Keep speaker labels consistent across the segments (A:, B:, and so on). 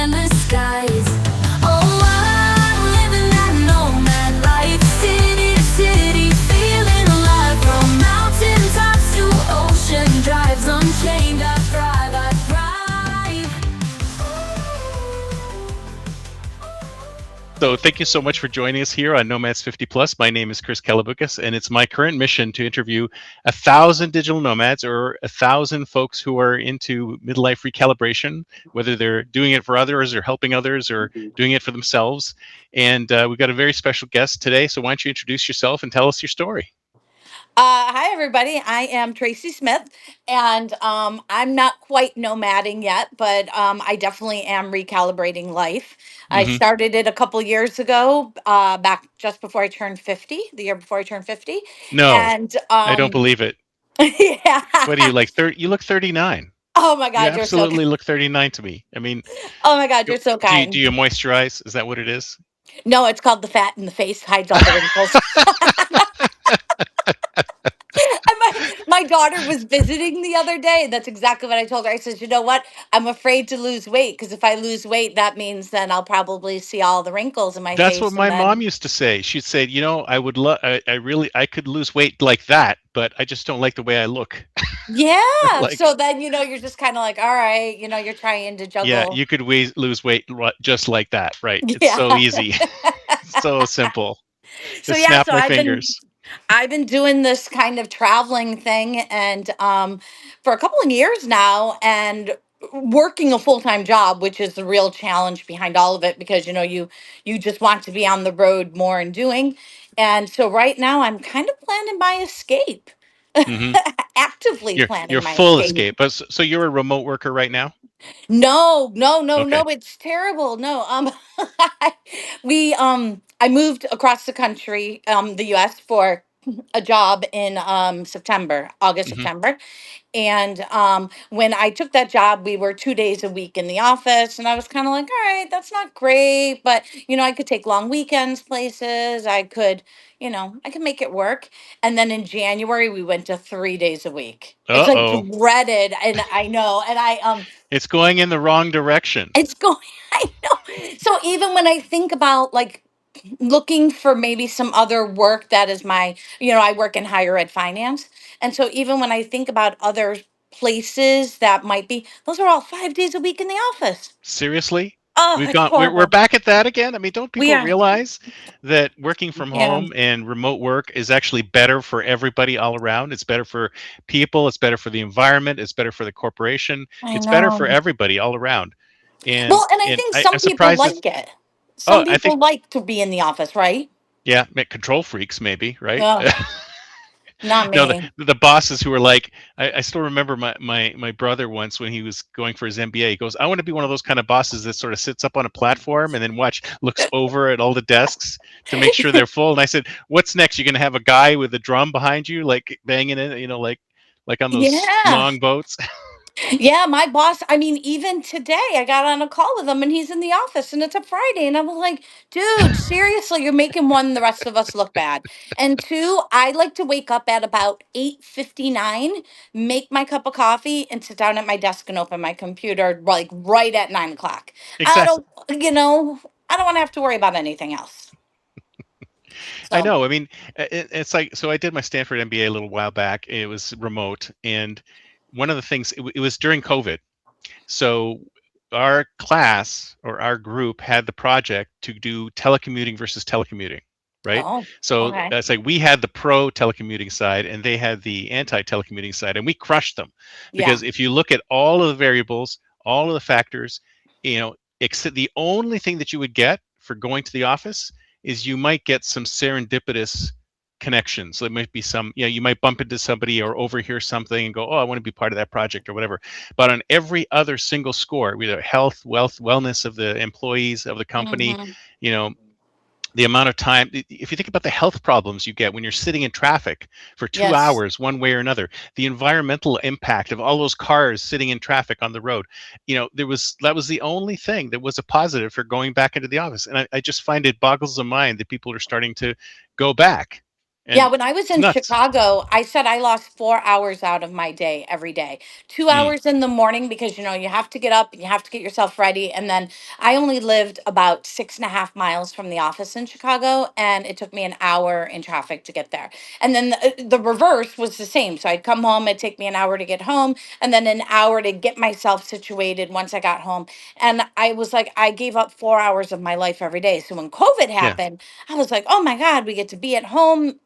A: endless skies. Oh, I'm living that nomad life, city to city, feeling alive. From mountain tops to ocean drives, unchained I thrive, I
B: So thank you so much for joining us here on Nomads 50 Plus. My name is Chris Kalaboukis, and it's my current mission to interview 1,000 digital nomads or 1,000 folks who are into midlife recalibration, whether they're doing it for others or helping others or doing it for themselves. And we've got a very special guest today. So why don't you introduce yourself and tell us your story?
C: Hi, everybody. I am Tracy Smith, and I'm not quite nomading yet, but I definitely am recalibrating life. I
B: Hmm.
C: started it a couple years ago, back just before I turned 50, the year before I turned 50.
B: No,
C: And
B: I don't believe it.
C: yeah.
B: What are you like 30? You look 39.
C: Oh my
B: You
C: God, you're so kind.
B: absolutely look 39 to me. I mean,
C: Oh my God,
B: do
C: you're so
B: do
C: kind.
B: you moisturize? Is that what it is?
C: No, it's called the fat in the face hides all the wrinkles. And my daughter was visiting the other day. That's exactly what I told her. I said, you know what? I'm afraid to lose weight because if I lose weight, that means then I'll probably see all the wrinkles in my
B: That's what
C: face. And
B: my mom
C: then,
B: used to say. She'd say, I would love, I really, I could lose weight like that, but I just don't like the way I look.
C: yeah.
B: Like,
C: So then, you're just kind of like, all right, you're trying to
B: yeah,
C: juggle.
B: you could lose weight just like that, right? It's
C: Yeah.
B: so easy, so simple.
C: So
B: Just
C: yeah,
B: snap
C: so
B: my
C: I've been
B: fingers.
C: I've been doing this kind of traveling thing and for a couple of years now and working a full-time job, which is the real challenge behind all of it because you just want to be on the road more and doing. And so right now I'm kind of planning my escape.
B: Hmm.
C: Actively
B: You're
C: planning my
B: full
C: escape.
B: escape. But so you're a remote worker right now?
C: No, no, no, no,
B: Okay.
C: it's terrible. No, I moved across the country, the US for a job in September, August,
B: Hmm.
C: September. And when I took that job, we were 2 days a week in the office. And I was kind of like, all right, that's not great. But, I could take long weekends places. I could make it work. And then in January, we went to 3 days a week. It's like
B: Uh-oh.
C: dreaded. And I know. And
B: It's going in the wrong direction.
C: it's going, I know. So even when I think about like looking for maybe some other work that is I work in higher ed finance. And so even when I think about other places that might be, those are all 5 days a week in the office.
B: Seriously?
C: Oh,
B: We've
C: it's
B: gone we're
C: horrible.
B: back at that again? I mean, don't
C: We
B: people
C: are,
B: realize that working from
C: yeah,
B: home and remote work is actually better for everybody all around? It's better for people, it's better for the environment, it's better for the corporation,
C: I
B: it's better for
C: know.
B: everybody all around. And
C: Well, and I
B: and
C: think
B: I'm
C: some people
B: surprised it's
C: like it.
B: oh,
C: Some
B: I think
C: people like to be in the office, right?
B: yeah, control freaks maybe, right?
C: Oh, not
B: No,
C: me.
B: the bosses who were like, I still remember my brother once when he was going for his MBA. He goes, I want to be one of those kind of bosses that sort of sits up on a platform and then looks over at all the desks to make sure they're full. And I said, what's next? You're gonna have a guy with a drum behind you, like banging it, like on those
C: Yeah.
B: long boats.
C: Yeah, my boss, I mean, even today I got on a call with him and he's in the office and it's a Friday. And I was like, dude, seriously, you're making one, the rest of us look bad. And two, I like to wake up at about 8:59, make my cup of coffee and sit down at my desk and open my computer like right at 9 o'clock. I
B: Exactly.
C: don't, you know, I don't want to have to worry about anything else.
B: I
C: So,
B: know. I mean, it's like so. I did my Stanford MBA a little while back. It was remote, and one of the things it was during COVID. So our class or our group had the project to do telecommuting versus telecommuting, right?
C: oh,
B: So
C: okay.
B: that's like we had the pro telecommuting side and they had the anti telecommuting side, and we crushed them
C: Yeah.
B: because if you look at all of the variables, all of the factors, except the only thing that you would get for going to the office is you might get some serendipitous connections. So there might be some, you might bump into somebody or overhear something and go, oh, I want to be part of that project or whatever. But on every other single score, whether health, wealth, wellness of the employees of the company,
C: Hmm.
B: you know, the amount of time, if you think about the health problems you get when you're sitting in traffic for two
C: Yes.
B: hours, one way or another, the environmental impact of all those cars sitting in traffic on the road, that was the only thing that was a positive for going back into the office. And I just find it boggles the mind that people are starting to go back.
C: Yeah,
B: And
C: when I was
B: it's
C: in
B: nuts.
C: Chicago, I said I lost 4 hours out of my day every day. Two
B: Mm,
C: hours in the morning because you have to get up and you have to get yourself ready. And then I only lived about 6.5 miles from the office in Chicago, and it took me an hour in traffic to get there. And then the reverse was the same. So I'd come home, it'd take me an hour to get home, and then an hour to get myself situated once I got home. And I was like, I gave up 4 hours of my life every day. So when COVID
B: yeah,
C: happened, I was like, oh my God, we get to be at home.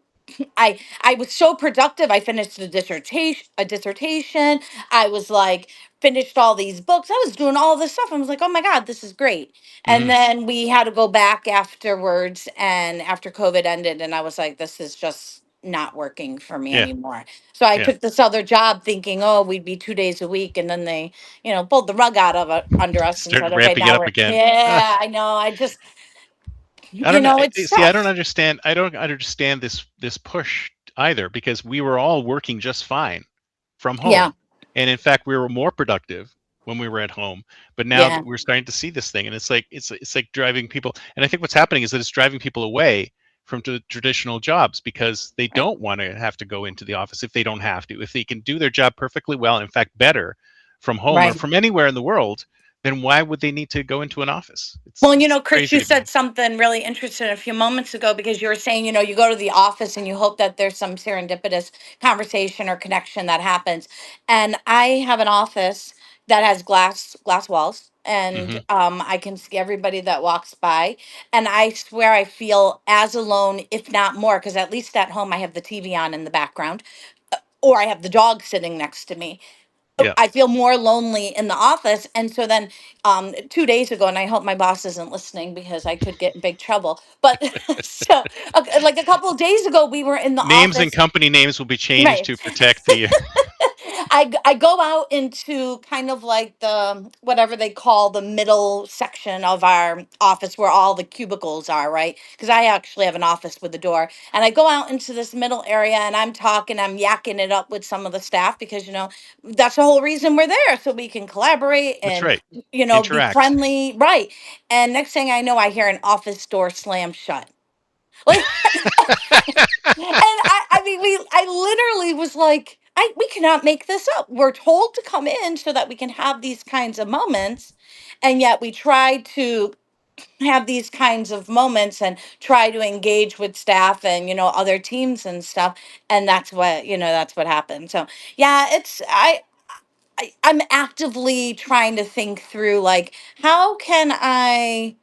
C: I was so productive. I finished a dissertation. I was like finished all these books. I was doing all this stuff. I was like, oh my God, this is great. And
B: hmm
C: then we had to go back afterwards, and after COVID ended, and I was like, this is just not working for me
B: yeah,
C: anymore. So I
B: yeah.
C: took this other job thinking, oh, we'd be 2 days a week, and then they, pulled the rug out of it under us and said,
B: Started
C: okay,
B: ramping it
C: now
B: up
C: we're
B: again.
C: yeah, I know. I just
B: I don't know.
C: it's
B: See, I don't
C: tough.
B: understand. I don't understand this push either, because we were all working just fine from
C: Yeah,
B: home, and in fact, we were more productive when we were at home. But now
C: yeah,
B: that we're starting to see this thing, and it's like driving people. And I think what's happening is that it's driving people away from the traditional jobs, because they
C: right,
B: don't want to have to go into the office if they don't have to. If they can do their job perfectly well, in fact, better from home or
C: right.
B: from anywhere in the world, then why would they need to go into an office?
C: Well,
B: It's
C: Chris,
B: crazy
C: you
B: to me.
C: said something really interesting a few moments ago because you were saying, you go to the office and you hope that there's some serendipitous conversation or connection that happens. And I have an office that has glass walls, and
B: Hmm.
C: I can see everybody that walks by. And I swear I feel as alone, if not more, because at least at home I have the TV on in the background, or I have the dog sitting next to me.
B: Yeah.
C: I feel more lonely in the office. And so then 2 days ago, and I hope my boss isn't listening because I could get in big trouble. But so like a couple of days ago, we were in the
B: Names and
C: office.
B: company names will be changed
C: Right.
B: to protect the.
C: I go out into kind of like the whatever they call the middle section of our office where all the cubicles are, right? Because I actually have an office with a door. And I go out into this middle area and I'm yakking it up with some of the staff because, that's the whole reason we're there. So we can collaborate
B: That's
C: and,
B: right.
C: be
B: Interact.
C: friendly. Right. And next thing I know, I hear an office door slam shut. Like, and I mean, I literally was like, we cannot make this up. We're told to come in so that we can have these kinds of moments, and yet we try to have these kinds of moments and try to engage with staff and other teams and stuff, and that's what happened. So yeah, I'm actively trying to think through like how can I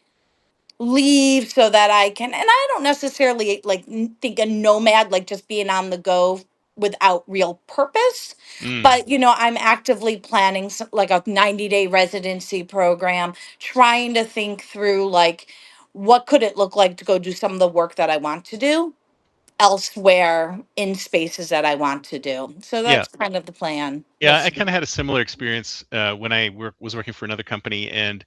C: leave so that I can, and I don't necessarily like think a nomad like just being on the go without real purpose,
B: Mm,
C: but I'm actively planning like a 90-day residency program, trying to think through like what could it look like to go do some of the work that I want to do elsewhere in spaces that I want to do. So
B: yeah.
C: that's kind of the plan. We'll
B: Yeah, I
C: see.
B: kind of had a similar experience when I was working for another company, and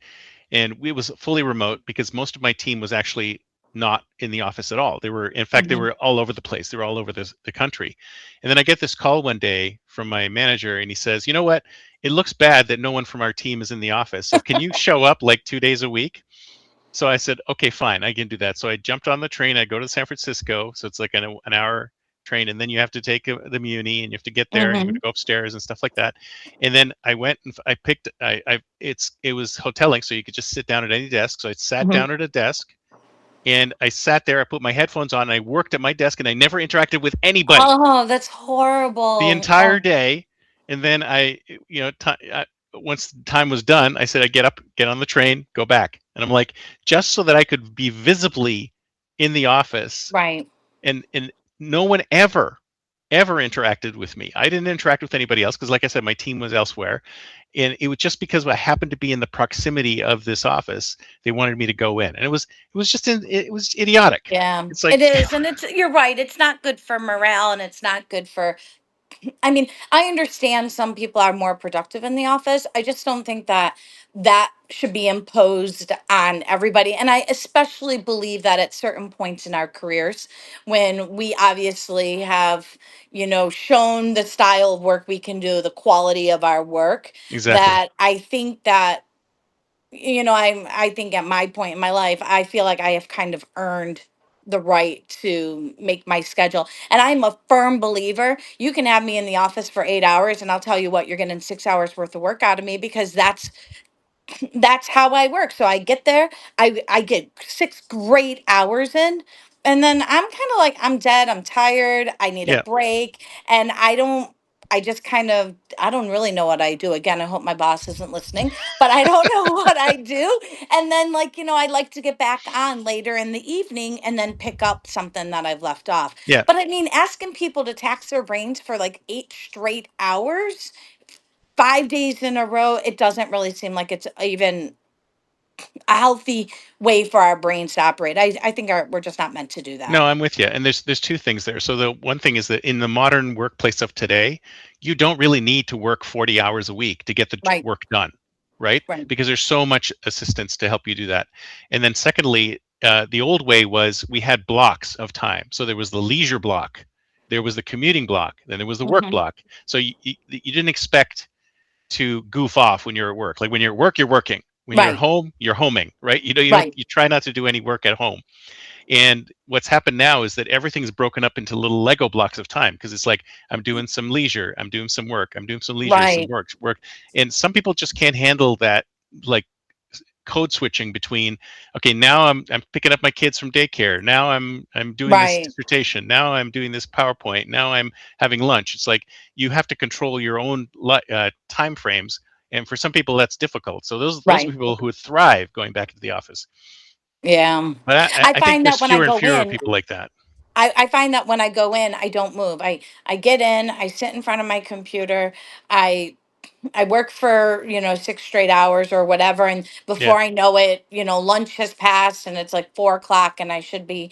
B: it was fully remote because most of my team was actually not in the office at all. They were, in fact, they
C: Hmm.
B: were all over the place. They were all over the country. And then I get this call one day from my manager, and he says, "You know what? It looks bad that no one from our team is in the office. So can you show up like 2 days a week?" So I said, okay, fine, I can do that. So I jumped on the train. I go to San Francisco. So it's like an hour train. And then you have to take the Muni, and you have to get there, and you have to
C: Hmm.
B: go upstairs and stuff like that. And then I went and I picked, it was hoteling. So you could just sit down at any desk. So I sat
C: Hmm.
B: down at a desk, and I sat there. I put my headphones on, and I worked at my desk, and I never interacted with anybody
C: Oh, that's
B: the
C: horrible.
B: entire
C: Oh,
B: day. And then once time was done, I said, I get up, get on the train, go back. And I'm like, just so that I could be visibly in the office.
C: right.
B: And no one ever interacted with me. I didn't interact with anybody else because, like I said, my team was elsewhere. And it was just because I happened to be in the proximity of this office, they wanted me to go in. And it was idiotic.
C: Yeah,
B: It's like,
C: it is. And you're right. It's not good for morale, and it's not good for, I mean, I understand some people are more productive in the office. I just don't think that that should be imposed on everybody. And I especially believe that at certain points in our careers, when we obviously have, shown the style of work we can do, the quality of our work,
B: exactly.
C: that I think that I think at my point in my life, I feel like I have kind of earned the right to make my schedule. And I'm a firm believer. You can have me in the office for 8 hours, and I'll tell you what, you're getting 6 hours worth of work out of me, because that's how I work. So I get there, I get 6 great hours in, and then I'm kind of like, I'm dead, I'm tired, I need a
B: Yeah.
C: break. And I just kind of, I don't really know what I do. Again, I hope my boss isn't listening, but I don't know what I do. And then, like, I like to get back on later in the evening and then pick up something that I've left off.
B: Yeah.
C: But I mean, asking people to tax their brains for like 8 straight hours, 5 days in a row, it doesn't really seem like it's even a healthy way for our brains to operate. I think we're just not meant to do
B: No,
C: that.
B: I'm with you. And there's two things there. So the one thing is that in the modern workplace of today, you don't really need to work 40 hours a week to get the
C: Right,
B: work done, right?
C: right.
B: Because there's so much assistance to help you do that. And then secondly, the old way was we had blocks of time. So there was the leisure block, there was the commuting block, then there was the work
C: Hmm.
B: block. So you didn't expect to goof off when you're at work. Like when you're at work, you're working. When you're
C: Right,
B: home, you're homing, right?
C: right,
B: You try not to do any work at home. And what's happened now is that everything's broken up into little Lego blocks of time because it's like I'm doing some leisure, I'm doing some work, I'm doing some leisure, some
C: right,
B: work. And some people just can't handle that, like code switching between, okay, now I'm picking up my kids from daycare, now I'm doing this
C: right,
B: dissertation, now I'm doing this PowerPoint, now I'm having lunch. It's like you have to control your own time frames, and for some people that's difficult. So those are
C: right.
B: people who would thrive going back into the office.
C: Yeah.
B: But
C: I
B: I think
C: find
B: there's
C: that when I
B: fewer and
C: go
B: fewer
C: in,
B: people like that.
C: I find that when I go in, I don't move. I get in, I sit in front of my computer, I I work for, 6 straight hours or whatever. And
B: Yeah,
C: before I know it, lunch has passed and it's like 4 o'clock, and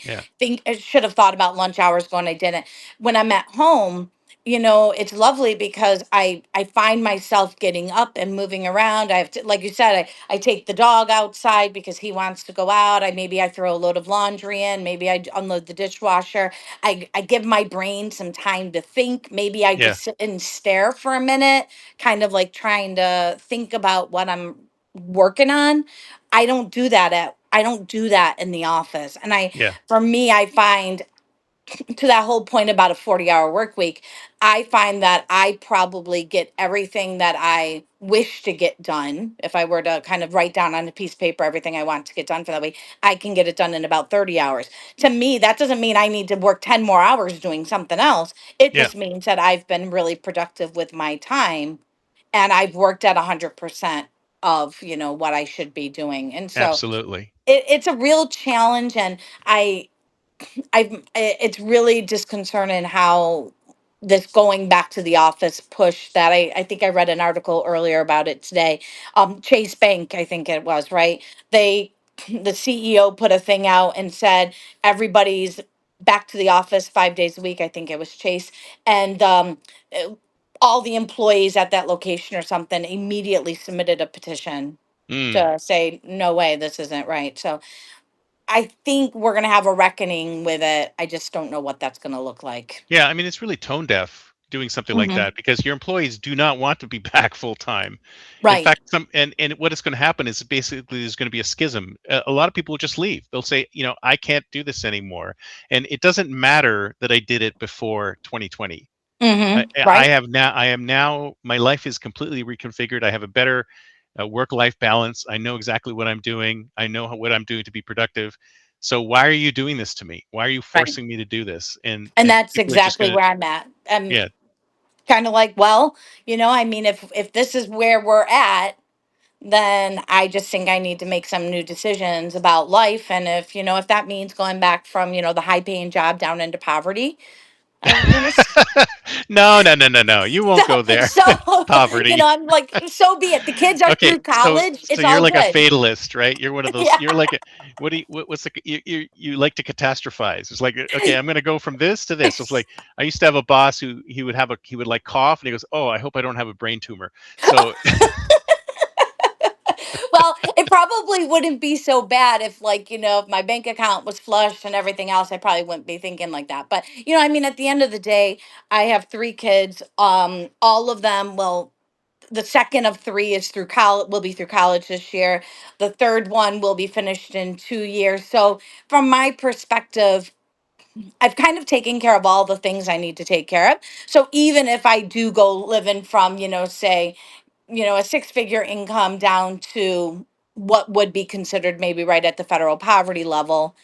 B: yeah,
C: I should have thought about lunch hours going, I didn't. When I'm at home, it's lovely because I find myself getting up and moving around. I have to, like you said, I take the dog outside because he wants to go out. I throw a load of laundry in, maybe unload the dishwasher. I give my brain some time to think. Maybe I
B: yeah,
C: just sit and stare for a minute, kind of like trying to think about what I'm working on. I don't do that in the office. And
B: yeah,
C: for me, I find, to that whole point about a 40-hour work week, I find that I probably get everything that I wish to get done. If I were to kind of write down on a piece of paper everything I want to get done for that week, I can get it done in about 30 hours. To me, that doesn't mean I need to work 10 more hours doing something else. It
B: yeah,
C: just means that I've been really productive with my time, and I've worked at 100% of, what I should be doing. And so
B: absolutely.
C: it's a real challenge. And I it's really disconcerting how this going back to the office push that I think I read an article earlier about it today. Chase Bank, I think it was, right? They the CEO put a thing out and said everybody's back to the office 5 days a week. I think it was Chase. And uh, all the employees at that location or something immediately submitted a petition
B: Mm.
C: to say, no way, this isn't right. So I think we're going to have a reckoning with it. I just don't know what that's going to look like.
B: Yeah, I mean, it's really tone deaf doing something like
C: Hmm.
B: that because your employees do not want to be back full time. In
C: Right.
B: fact, and what is going to happen is basically there's going to be a schism. A lot of people will just leave. They'll say, I can't do this anymore, and it doesn't matter that I did it before 2020.
C: Hmm.
B: I
C: Right.
B: have now. I am now. My life is completely reconfigured. I have a better work-life balance. I know exactly what I'm doing. I know what I'm doing to be productive. So why are you doing this to me? Why are you
C: Right.
B: forcing me to do this?
C: And
B: And
C: that's
B: people are just
C: exactly
B: gonna,
C: where I'm at. I'm
B: yeah,
C: kind of like, well, I mean, if this is where we're at, then I just think I need to make some new decisions about life. And if that means going back from, the high paying job down into poverty, I,
B: no, no, no, no, no. You won't
C: so,
B: go there.
C: so,
B: Poverty.
C: I'm like, so be it. The kids are
B: Okay,
C: through college.
B: so
C: It's
B: you're
C: all
B: like a
C: good.
B: fatalist, right? You're one of those.
C: Yeah.
B: You're like a, what do you what's the you like to catastrophize? It's like okay, I'm going to go from this to this. It's like I used to have a boss who he would like cough and he goes, "Oh, I hope I don't have a brain tumor." So
C: Well, it probably wouldn't be so bad if, like, if my bank account was flush and everything else, I probably wouldn't be thinking like that. But, I mean, at the end of the day, I have 3 kids. All of them, well, The second of three is through college, will be through college this year. The third one will be finished in 2 years. So from my perspective, I've kind of taken care of all the things I need to take care of. So even if I do go living from, say, a six-figure income down to what would be considered maybe right at the federal poverty level,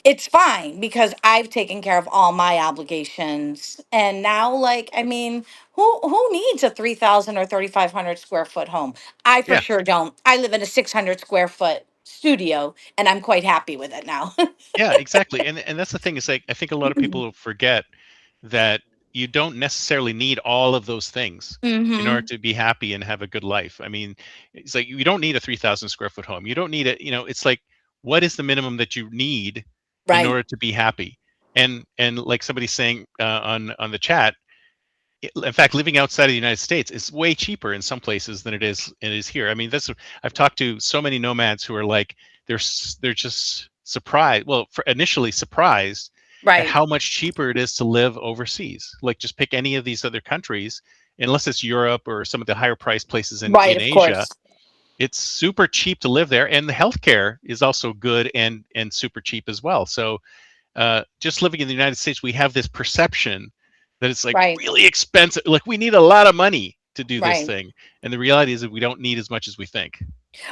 C: it's fine because I've taken care of all my obligations. And now, like, I mean, who needs a 3,000 or 3,500 square foot home? I for
B: Yeah.
C: sure don't. I live in a 600 square foot studio and I'm quite happy with it now.
B: Yeah, exactly. And that's the thing, is like I think a lot of people forget that you don't necessarily need all of those things in order
C: Mm-hmm.
B: to be happy and have a good life. I mean, it's like you don't need a 3,000 square foot home. You don't need it, it's like what is the minimum that you need in
C: Right.
B: order to be happy? And like somebody's saying on the chat, in fact, living outside of the United States is way cheaper in some places than it is here. I mean, I've talked to so many nomads who are like they're just surprised. Well, initially surprised at
C: Right.
B: how much cheaper it is to live overseas. Like just pick any of these other countries, unless it's Europe or some of the higher priced places in
C: Right,
B: in
C: of
B: Asia.
C: course.
B: It's super cheap to live there, and the healthcare is also good and super cheap as well. So just living in the United States, we have this perception that it's like
C: Right.
B: really expensive. Like we need a lot of money to do this
C: Right.
B: thing. And the reality is that we don't need as much as we think.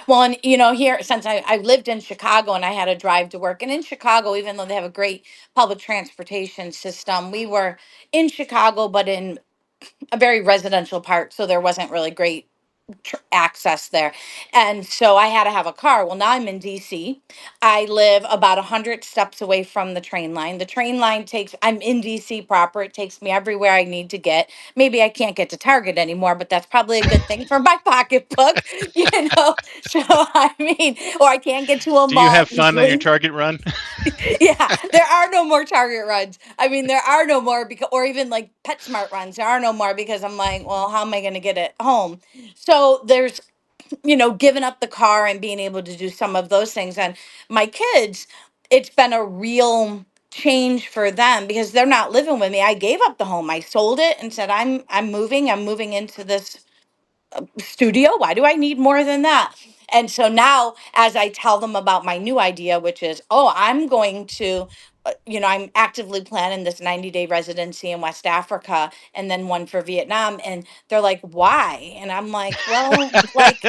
C: Well, and here, since I lived in Chicago and I had to drive to work, and in Chicago, even though they have a great public transportation system, we were in Chicago, but in a very residential part, so there wasn't really great access there. And so I had to have a car. Well, now I'm in DC. I live about 100 steps away from the train line. The train line I'm in DC proper. It takes me everywhere I need to get. Maybe I can't get to Target anymore, but that's probably a good thing for my pocketbook, So, I mean, or I can't get to a
B: Do you
C: mall
B: have fun on your
C: easily.
B: Target run?
C: Yeah, there are no more Target runs. I mean, there are no more because, or even like PetSmart runs. There are no more because I'm like, well, how am I going to get it home? So there's, giving up the car and being able to do some of those things. And my kids, it's been a real change for them because they're not living with me. I gave up the home. I sold it and said, I'm moving. I'm moving into this studio. Why do I need more than that? And so now, as I tell them about my new idea, which is, oh, I'm going to, I'm actively planning this 90-day residency in West Africa and then one for Vietnam. And they're like, why? And I'm like, well, like,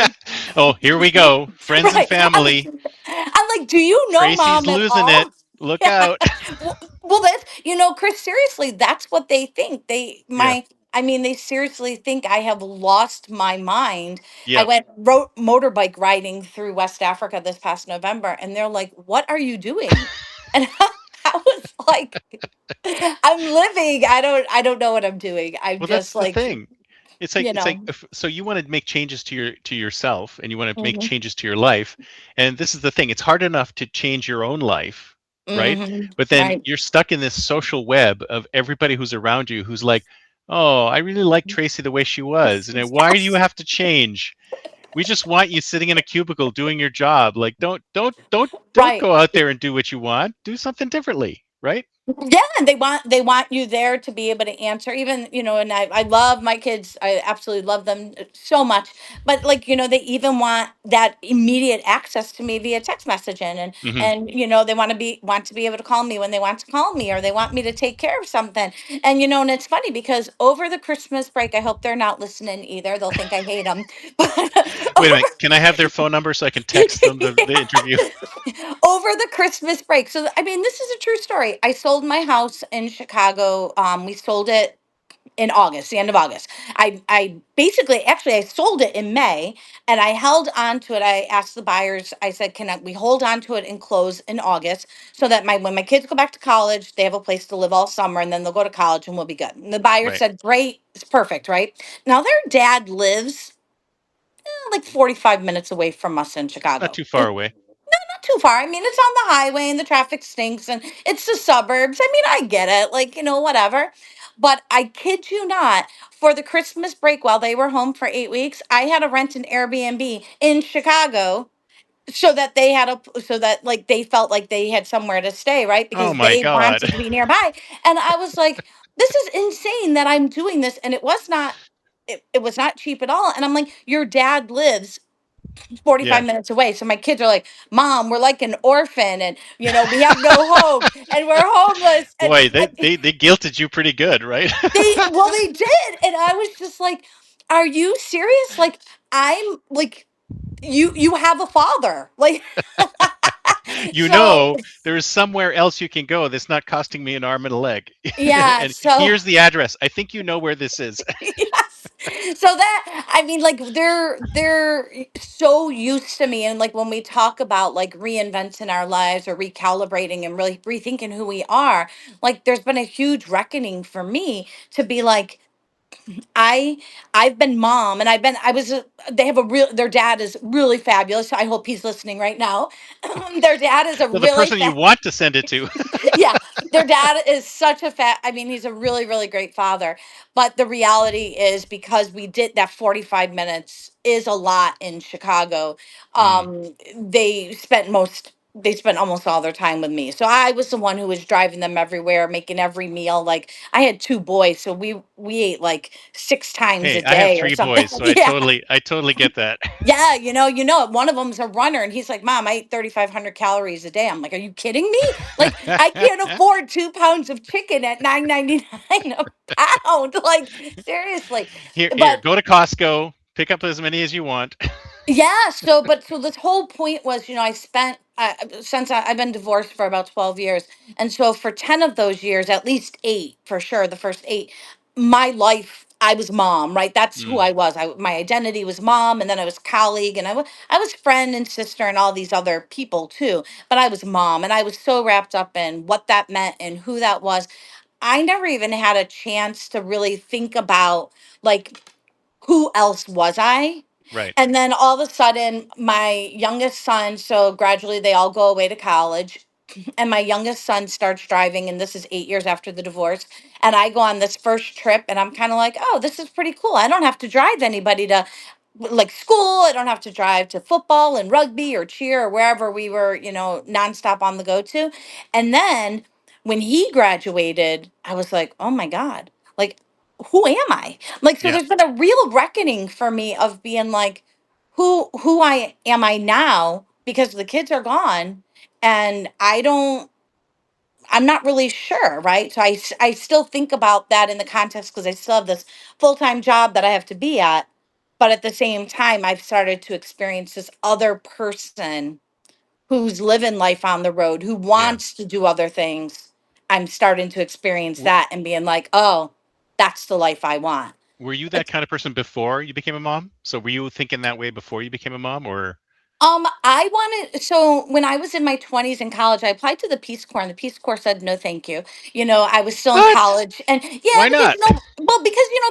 B: Oh, here we go. Friends and
C: right.
B: family.
C: I'm like, do you know
B: Tracy's
C: mom at
B: losing it.
C: all?
B: Look
C: Yeah.
B: out.
C: Well, that's, Chris, seriously, that's what they think.
B: Yeah.
C: I mean, they seriously think I have lost my mind. I
B: Yeah.
C: wrote motorbike riding through West Africa this past November, and they're like, what are you doing? And I was like, I'm living. I don't know what I'm doing. I'm
B: Well, that's
C: just
B: the
C: like,
B: thing. It's like,
C: you know.
B: so you want to make changes to yourself, and you want to make
C: Hmm.
B: changes to your life. And this is the thing. It's hard enough to change your own life, right?
C: Hmm.
B: But then
C: Right.
B: you're stuck in this social web of everybody who's around you who's like, "Oh, I really like Tracy the way she was." And then, why do you
C: Yes.
B: have to change? We just want you sitting in a cubicle doing your job. Like don't
C: Right.
B: go out there and do what you want. Do something differently, right?
C: Yeah, and they want you there to be able to answer, even, and I love my kids. I absolutely love them so much. But like, they even want that immediate access to me via text messaging, and
B: Hmm.
C: and they want to be able to call me when they want to call me, or they want me to take care of something. And and it's funny because over the Christmas break, I hope they're not listening either. They'll think I hate them. But
B: Wait a
C: over
B: minute. Can I have their phone number so I can text them the interview?
C: over the Christmas break. So I mean, this is a true story. I sold my house in Chicago. We sold it in August, the end of August. I basically, actually, I sold it in May, and I held on to it. I asked the buyers. I said, we hold on to it and close in August so that when my kids go back to college, they have a place to live all summer, and then they'll go to college and we'll be good. And the buyer
B: Right.
C: said, great, it's perfect, right? Now their dad lives like 45 minutes away from us in
B: Not
C: Chicago.
B: too far away.
C: Not too far. I mean, it's on the highway and the traffic stinks and it's the suburbs. I mean, I get it, like, whatever. But I kid you not, for the Christmas break while they were home for 8 weeks, I had to rent an Airbnb in Chicago so that so that like they felt like they had somewhere to stay, right?
B: Oh
C: Because
B: my
C: they
B: God.
C: wanted to be nearby. And I was like, this is insane that I'm doing this. And it was not. it was not cheap at all. And I'm like, your dad lives
B: Yeah.
C: 45 minutes away. So my kids are like, Mom, we're like an orphan, and we have no home, and we're homeless. And
B: Boy, they guilted you pretty good, right?
C: they did. And I was just like, are you serious? Like, I'm like, you have a father. Like,
B: You
C: so
B: know, there's somewhere else you can go that's not costing me an arm and a leg.
C: yeah,
B: And
C: so
B: here's the address. I think you know where this is.
C: yes. So that, I mean, like, they're so used to me. And like when we talk about like reinventing our lives or recalibrating and really rethinking who we are, like there's been a huge reckoning for me to be like, I I've been mom, and I was they have a real their dad is really fabulous. I hope he's listening right now. Their dad is a
B: Well, the
C: really
B: person you want to send it to.
C: yeah, their dad is such a I mean, he's a really, really great father. But the reality is, because we did that 45 minutes is a lot in Chicago.
B: Mm.
C: They spent almost all their time with me. So I was the one who was driving them everywhere, making every meal. Like, I had two boys, so we ate like six times a
B: Hey, I have
C: day or
B: three
C: something.
B: boys, so I
C: Yeah.
B: totally get that.
C: Yeah, one of them's a runner, and he's like, Mom, I eat 3,500 calories a day. I'm like, are you kidding me? Like, I can't afford 2 pounds of chicken at 9.99 a pound. Like, seriously.
B: Here,
C: But
B: go to Costco, pick up as many as you want.
C: yeah, so this whole point was, I spent I've been divorced for about 12 years. And so for 10 of those years, at least 8 for sure, the first 8, my life I was mom, right? That's who
B: Mm,
C: I was. My identity was mom, and then I was colleague, and I was friend and sister and all these other people too, but I was mom, and I was so wrapped up in what that meant and who that was. I never even had a chance to really think about, like, who else was I?
B: right.
C: And then all of a sudden, my youngest son, so gradually they all go away to college. And my youngest son starts driving, and this is 8 years after the divorce. And I go on this first trip, and I'm kind of like, oh, this is pretty cool. I don't have to drive anybody to like school. I don't have to drive to football and rugby or cheer or wherever we were, nonstop on the go to. And then when he graduated, I was like, oh my God, like, who am I? Like, so
B: Yeah.
C: there's been a real reckoning for me of being like, who I am I now, because the kids are gone, and I'm not really sure, right? So I still think about that in the context, because I still have this full-time job that I have to be at. But at the same time, I've started to experience this other person who's living life on the road, who
B: Yeah.
C: wants to do other things. I'm starting to experience
B: W-
C: that and being like, oh, that's the life I want.
B: Were you that kind of person before you became a mom? So were you thinking that way before you became a mom, or?
C: I wanted, so when I was in my 20s in college, I applied to the Peace Corps, and the Peace Corps said no, thank you. I was still in
B: What?
C: college, and yeah,
B: Why
C: because
B: not?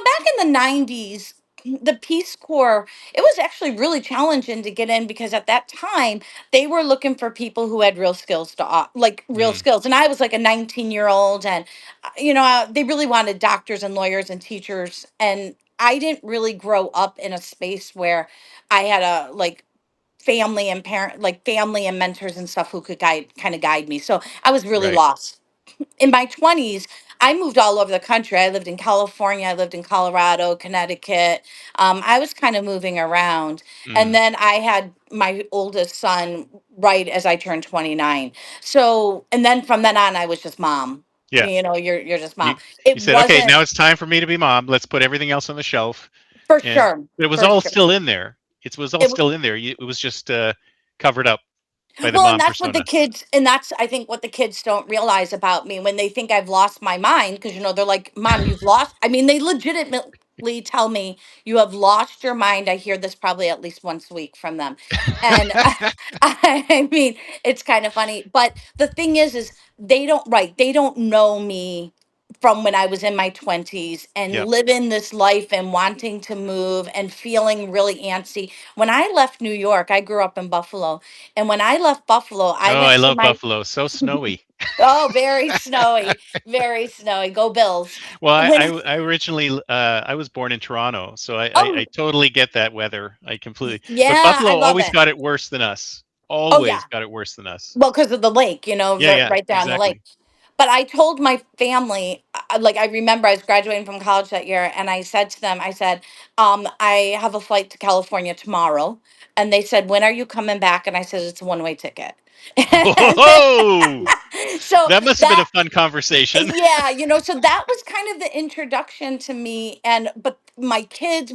C: back in the 90s, the Peace Corps, it was actually really challenging to get in, because at that time they were looking for people who had real skills like real
B: Mm,
C: skills, and I was like a 19-year-old, and they really wanted doctors and lawyers and teachers, and I didn't really grow up in a space where I had a like family and mentors and stuff who could guide me. So I was really
B: right.
C: lost. In my 20s, I moved all over the country. I lived in California, I lived in Colorado, Connecticut. I was kind of moving around. And
B: Mm,
C: then I had my oldest son right as I turned 29. So, and then from then on, I was just mom.
B: yeah.
C: You're just
B: You
C: mom. It
B: you said, okay,
C: wasn't,
B: now it's time for me to be mom. Let's put everything else on the shelf.
C: for
B: And
C: sure,
B: it was
C: for
B: all
C: sure.
B: still in there. It was all
C: It,
B: still in there. It was just covered up by the
C: Well, and
B: mom
C: that's what the
B: persona.
C: kids, and that's, I think, what the kids don't realize about me when they think I've lost my mind. Because, they're like, Mom, you've lost. I mean, they legitimately tell me, you have lost your mind. I hear this probably at least once a week from them. And I mean, it's kind of funny. But the thing is they don't know me from when I was in my 20s and
B: Yep.
C: living this life and wanting to move and feeling really antsy. When I left New York, I grew up in Buffalo, and when I left Buffalo, I
B: Oh, I
C: went to
B: love
C: my,
B: Buffalo. So snowy.
C: oh, very snowy, very snowy. Go Bills.
B: Well,
C: When
B: I originally I was born in Toronto, so I
C: oh
B: totally get that weather. I completely. But
C: yeah, I
B: Buffalo
C: love
B: always
C: it.
B: got it worse than us.
C: Oh yeah.
B: Always got it worse than us.
C: Well, because of the lake,
B: Yeah, yeah,
C: right there on the lake.
B: exactly.
C: but I told my family, like, I remember I was graduating from college that year, and I said to them, I said, I have a flight to California tomorrow. And they said, when are you coming back? And I said, it's a one-way ticket.
B: Oh,
C: So
B: that must have been a
C: that,
B: fun conversation.
C: yeah, so that was kind of the introduction to me. And, but my kids,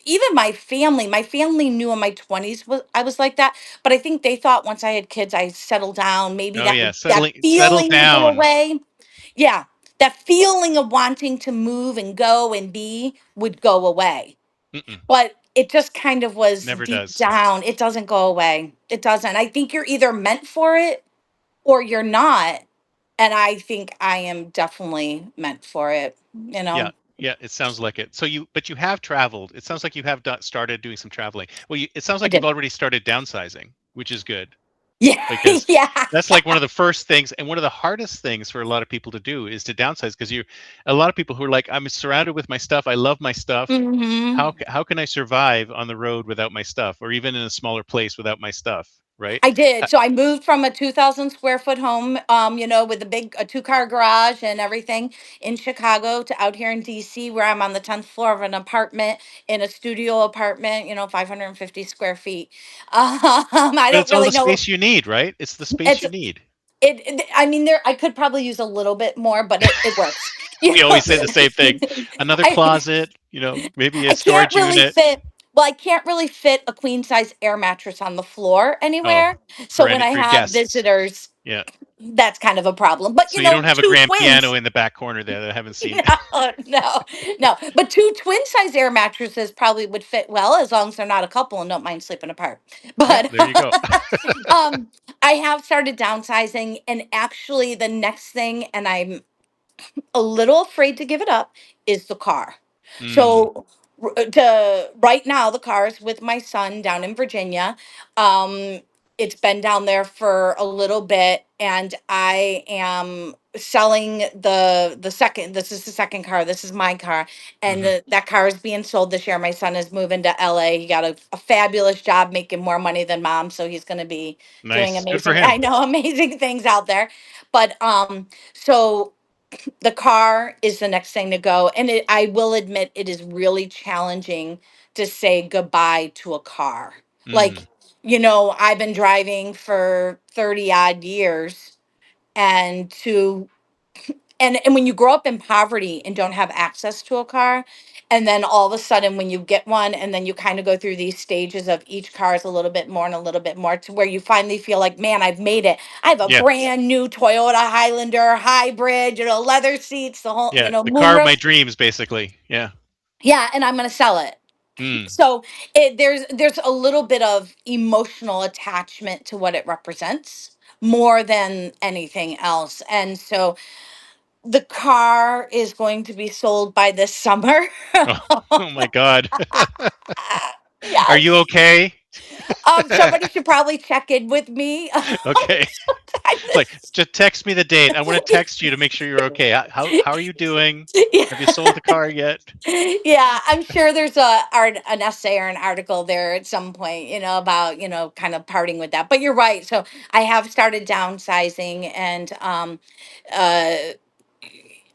C: even my family knew in my 20s I was like that, but I think they thought once I had kids I settled down, maybe
B: Oh yeah,
C: that
B: settle
C: feeling would go
B: down.
C: away. Yeah, that feeling of wanting to move and go and be would go away.
B: Mm-mm,
C: But it just kind of was
B: never
C: deep
B: does.
C: down. It doesn't go away. It doesn't. I think you're either meant for it or you're not. And I think I am definitely meant for it, you
B: Yeah,
C: know.
B: yeah, it sounds like it. So but you have traveled. It sounds like you have started doing some traveling. Well, it sounds
C: I
B: like you've
C: did.
B: already started downsizing, which is good
C: Yeah.
B: because
C: Yeah.
B: that's like one of the first things and one of the hardest things for a lot of people to do is to downsize because a lot of people who are like, I'm surrounded with my stuff. I love my stuff.
C: Hmm.
B: How can I survive on the road without my stuff or even in a smaller place without my stuff, right?
C: I did.
B: Uh,
C: So I moved from a 2,000 square foot home, with a 2-car garage and everything in Chicago to out here in DC, where I'm on the 10th floor of an apartment in a studio apartment, 550 square feet. I
B: but
C: don't
B: it's all
C: really
B: the
C: know.
B: space you need, right? It's the space
C: It's
B: you need.
C: I mean, I could probably use a little bit more, but it works.
B: We always say the same thing. Another
C: I
B: closet, maybe a
C: I can't
B: storage
C: really
B: unit.
C: fit. Well, I can't really fit a queen size air mattress on the floor
B: Oh,
C: anywhere. So when I
B: for
C: have
B: guests.
C: visitors,
B: Yeah.
C: that's kind of a problem. But
B: So you don't have a
C: two
B: grand piano
C: twins.
B: in the back corner there that I haven't seen.
C: No, no, no. But two twin size air mattresses probably would fit well as long as they're not a couple and don't mind sleeping apart.
B: Yeah,
C: But
B: there you go.
C: um, I have started downsizing, and actually, the next thing, and I'm a little afraid to give it up, is the car.
B: Mm,
C: So to right now, the car is with my son down in Virginia. Um, it's been down there for a little bit, and I am selling the second. This is the second car. This is my car, and
B: hmm.
C: that car is being sold this year. My son is moving to LA. He got a fabulous job, making more money than mom, so he's going to be doing
B: Nice. Good for
C: amazing. I
B: him.
C: know, amazing things out there. But so the car is the next thing to go. And I will admit, it is really challenging to say goodbye to a car.
B: Mm,
C: Like, I've been driving for 30 odd years, and and when you grow up in poverty and don't have access to a car, and then all of a sudden when you get one, and then you kind of go through these stages of each car is a little bit more and a little bit more, to where you finally feel like, man, I've made it. I have a
B: yeah.
C: brand new Toyota Highlander hybrid, leather seats, the whole,
B: Yeah. The car of my
C: moonroof.
B: dreams, basically. Yeah.
C: Yeah, and I'm going to sell it.
B: Mm,
C: So there's a little bit of emotional attachment to what it represents more than anything else. And so the car is going to be sold by this summer.
B: oh, oh my God. Are you
C: Yes.
B: okay?
C: Somebody should probably check in with me
B: Okay.
C: sometime
B: It's like,
C: this.
B: just text me the date. I want to text you to make sure you're okay. How are you doing?
C: Yeah.
B: Have you sold the car yet?
C: Yeah, I'm sure there's an essay or an article there at some point, about, kind of parting with that. But you're right. So I have started downsizing, and uh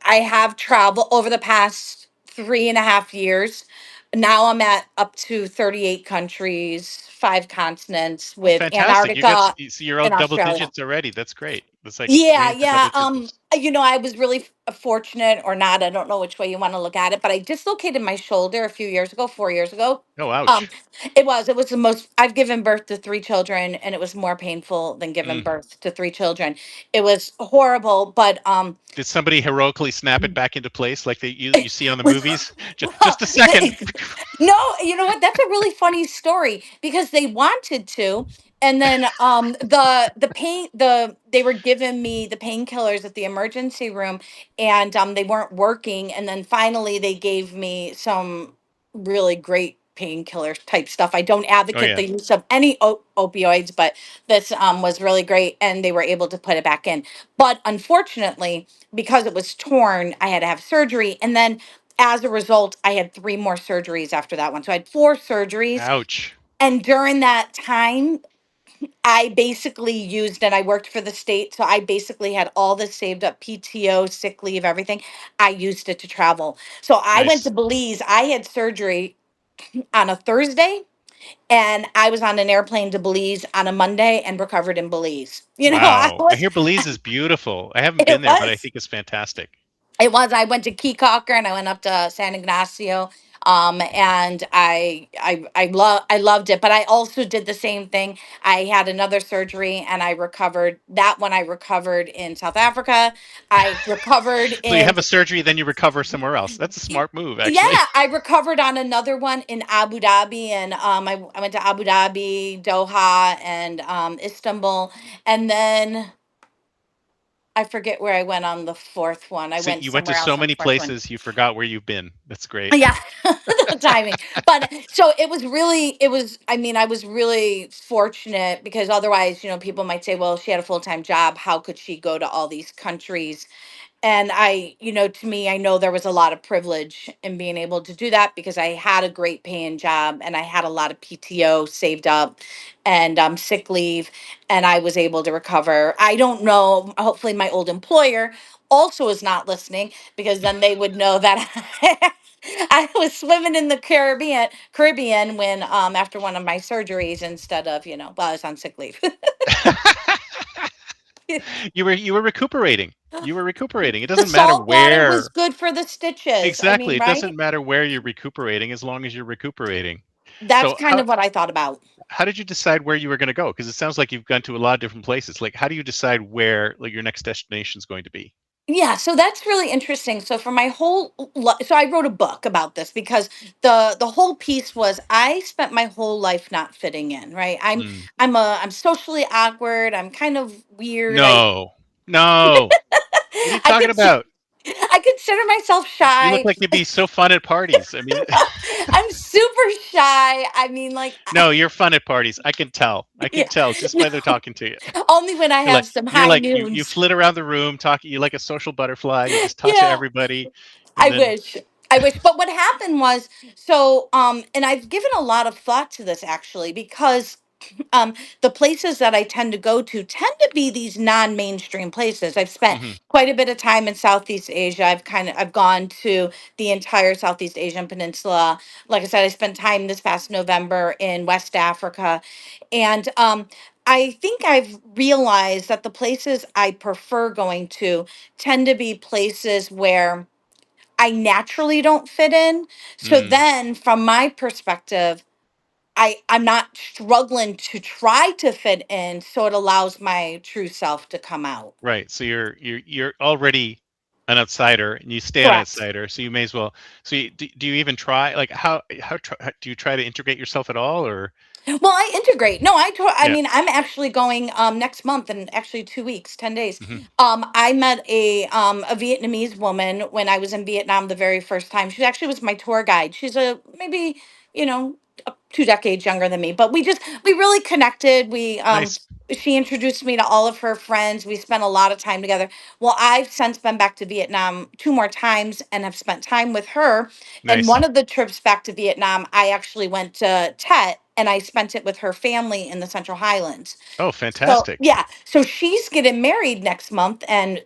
C: I have traveled over the past 3.5 years. Now I'm at up to 38 countries, 5 continents,
B: Oh,
C: with
B: fantastic.
C: Antarctica
B: So you're all
C: and
B: double
C: Australia.
B: digits already. That's great. That's like three
C: Yeah,
B: into
C: yeah.
B: double digits.
C: I was really fortunate, or not. I don't know which way you want to look at it, but I dislocated my shoulder a few years ago, 4 years ago.
B: Oh,
C: Um,
B: ouch.
C: it was the most. I've given birth to three children, and it was more painful than giving
B: Mm.
C: birth to three children. It was horrible, but
B: Did somebody heroically snap it back into place like you see on the movies?
C: well,
B: Just a second.
C: no, you know what? That's a really funny story, because they wanted to, and then the pain they were giving me the painkillers at the emergency room, and they weren't working, and then finally they gave me some really great painkiller type stuff. I don't
B: Oh
C: advocate
B: yeah.
C: the use of any opioids, but this was really great, and they were able to put it back in. But unfortunately, because it was torn, I had to have surgery, and then as a result, I had three more surgeries after that one. So I had four surgeries.
B: Ouch.
C: And during that time, I basically used, and I worked for the state, so I basically had all this saved up, PTO, sick leave, everything. I used it to travel. So I went to
B: Nice.
C: Belize. I had surgery on a Thursday, and I was on an airplane to Belize on a Monday and recovered in Belize. I
B: Wow. I
C: was,
B: hear Belize is beautiful. I haven't been
C: it
B: there, but I
C: was.
B: think it's fantastic.
C: It was. I went to Keycocker and I went up to San Ignacio. And I loved it. But I also did the same thing. I had another surgery and I recovered that one. I recovered in South Africa. I recovered
B: So you
C: in
B: have a surgery, then you recover somewhere else. That's a smart move, actually.
C: yeah, I recovered on another one in Abu Dhabi, and I went to Abu Dhabi, Doha, and Istanbul, and then I forget where I went on the fourth one. I
B: So
C: went
B: you went to
C: somewhere
B: so
C: else on the
B: many
C: fourth one.
B: places, you forgot where you've been. That's great.
C: Yeah, the timing. But so it was, I mean, I was really fortunate because otherwise, people might say, well, she had a full-time job. How could she go to all these countries? And to me, I know there was a lot of privilege in being able to do that because I had a great paying job and I had a lot of PTO saved up and sick leave, and I was able to recover. I don't know, hopefully my old employer also is not listening because then they would know that I was swimming in the Caribbean when after one of my surgeries instead of, I was on sick leave.
B: You were recuperating. You were recuperating. It
C: The
B: doesn't matter
C: salt water was
B: where.
C: good for the stitches. I
B: Exactly.
C: mean,
B: It
C: right?
B: doesn't matter where you're recuperating as long as you're recuperating.
C: That's
B: So
C: kind of what I thought about.
B: how did you decide where you were going to go? Because it sounds like you've gone to a lot of different places. Like, how do you decide where like your next destination is going to be?
C: Yeah, so that's really interesting. So for my so I wrote a book about this because the whole piece was I spent my whole life not fitting in, right?
B: Mm.
C: I'm socially awkward. I'm kind of weird.
B: No, no. What are you
C: I
B: talking
C: could
B: about?
C: I consider myself
B: You look
C: shy.
B: like you'd be so fun at parties. I mean,
C: I'm super shy. I mean, like,
B: no, you're fun at parties. I can tell. I can
C: yeah,
B: tell just
C: no,
B: by the talking to you.
C: only when I have some
B: You're
C: high
B: like you
C: noons.
B: flit around the room, talking. You like a social butterfly. You just talk to
C: Yeah,
B: everybody,
C: I
B: and then
C: wish. I wish. But what happened was, so and I've given a lot of thought to this actually because um the places that I tend to go to tend to be these non-mainstream places. I've spent
B: mhm,
C: quite a bit of time in Southeast Asia. I've gone to the entire Southeast Asian peninsula. Like I said, I spent time this past November in West Africa. And I think I've realized that the places I prefer going to tend to be places where I naturally don't fit in. So
B: mm,
C: then from my perspective, I'm not struggling to try to fit in, so it allows my true self to come out.
B: right. So you're already an outsider, and you stay an
C: Correct.
B: outsider. So you may as well. So do you even try? Like how do you try to integrate yourself at all, or
C: Well, I integrate. No, I
B: yeah?
C: mean, I'm actually going next month in actually 2 weeks, 10 days.
B: Hmm.
C: I met a Vietnamese woman when I was in Vietnam the very first time. She actually was my tour guide. She's a maybe, you know, 2 decades younger than me, but we really connected. We
B: Nice,
C: She introduced me to all of her friends. We spent a lot of time together. Well, I've since been back to Vietnam two more times and have spent time with her. And
B: nice.
C: one of the trips back to Vietnam, I actually went to Tet and I spent it with her family in the Central Highlands.
B: Oh,
C: So,
B: fantastic.
C: yeah. So she's getting married next month and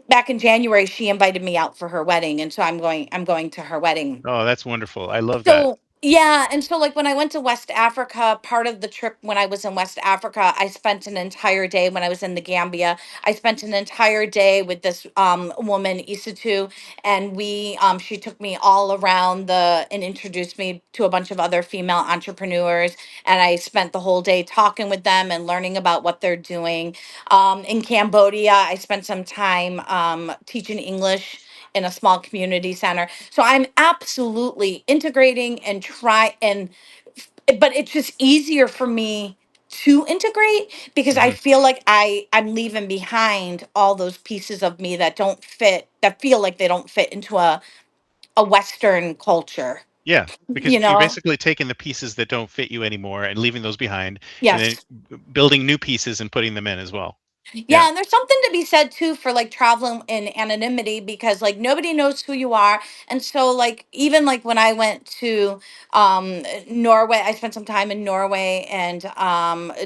C: back in January she invited me out for her wedding and so I'm going to her wedding.
B: Oh, that's wonderful. I love that.
C: So yeah, and so like when I went to West Africa, part of the trip when I was in West Africa, I spent an entire day when I was in the Gambia. I spent an entire day with this woman Isatu, and we she took me all around the and introduced me to a bunch of other female entrepreneurs, and I spent the whole day talking with them and learning about what they're doing. In Cambodia, I spent some time teaching English in a small community center. So I'm absolutely integrating and but it's just easier for me to integrate because I
B: Hmm.
C: feel like I'm leaving behind all those pieces of me that don't fit, that feel like they don't fit into a Western culture,
B: Yeah, because
C: you
B: you're
C: know?
B: basically taking the pieces that don't fit you anymore and leaving those behind, and then
C: Yes.
B: building new pieces and putting them in as well. Yeah.
C: Yeah, and there's something to be said too for like traveling in anonymity because like nobody knows who you are. And so like even like when I went to Norway, I spent some time in Norway and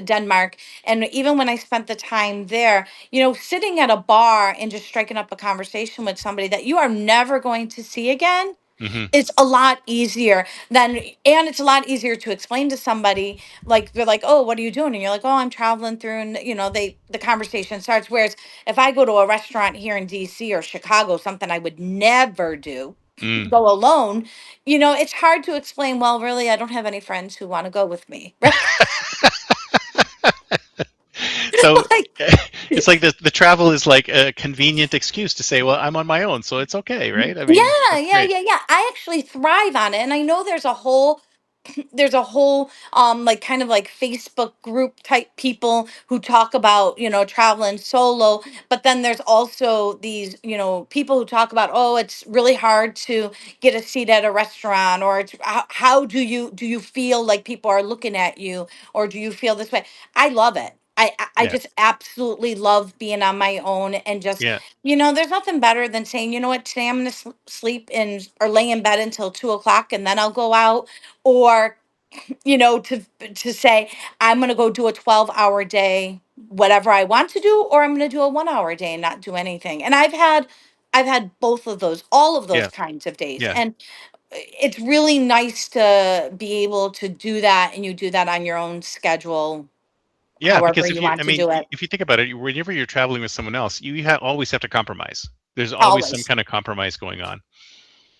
C: Denmark. And even when I spent the time there, sitting at a bar and just striking up a conversation with somebody that you are never going to see again,
B: Hmm.
C: it's a lot easier than, and it's a lot easier to explain to somebody. Like they're like, oh, what are you doing? And you're like, oh, I'm traveling through. And the conversation starts. Whereas if I go to a restaurant here in DC or Chicago, something I would never do,
B: Mm.
C: go alone, it's hard to explain. Well, really, I don't have any friends who want to go with me. Right.
B: So
C: Like,
B: it's like the travel is like a convenient excuse to say, well, I'm on my own, so it's okay, right? I mean,
C: yeah,
B: that's
C: yeah,
B: great.
C: yeah, yeah. I actually thrive on it. And I know there's a whole like kind of like Facebook group type people who talk about traveling solo, but then there's also these people who talk about, oh, it's really hard to get a seat at a restaurant, or it's how do you feel like people are looking at you, or do you feel this way? I love it. I
B: Yeah.
C: just absolutely love being on my own and just
B: Yeah.
C: there's nothing better than saying, you know what, today I'm gonna sleep in or lay in bed until 2 o'clock and then I'll go out, or to say I'm going to go do a 12-hour day, whatever I want to do, or I'm going to do a 1 hour day and not do anything. And I've had both of those, all of those
B: Yeah.
C: kinds of days.
B: Yeah.
C: And it's really nice to be able to do that, and you do that on your own schedule,
B: Yeah,
C: however
B: because
C: you want
B: I
C: to
B: mean,
C: do it.
B: if you think about it, whenever you're traveling with someone else, you always have to compromise. There's always some
C: Always.
B: kind of compromise going on.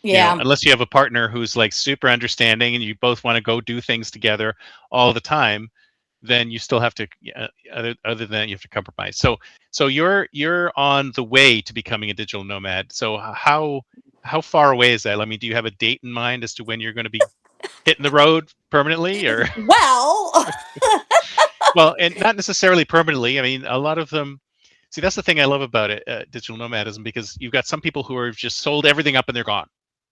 C: Yeah.
B: Unless you have a partner who's like super understanding and you both want to go do things together all the time, then you still have to, other than that, you have to compromise. So you're on the way to becoming a digital nomad. So how far away is that? I mean, do you have a date in mind as to when you're going to be hitting the road permanently, or
C: Well,
B: well, and not necessarily permanently. I mean, a lot of them. See, that's the thing I love about it, digital nomadism, because you've got some people who are just sold everything up and they're gone.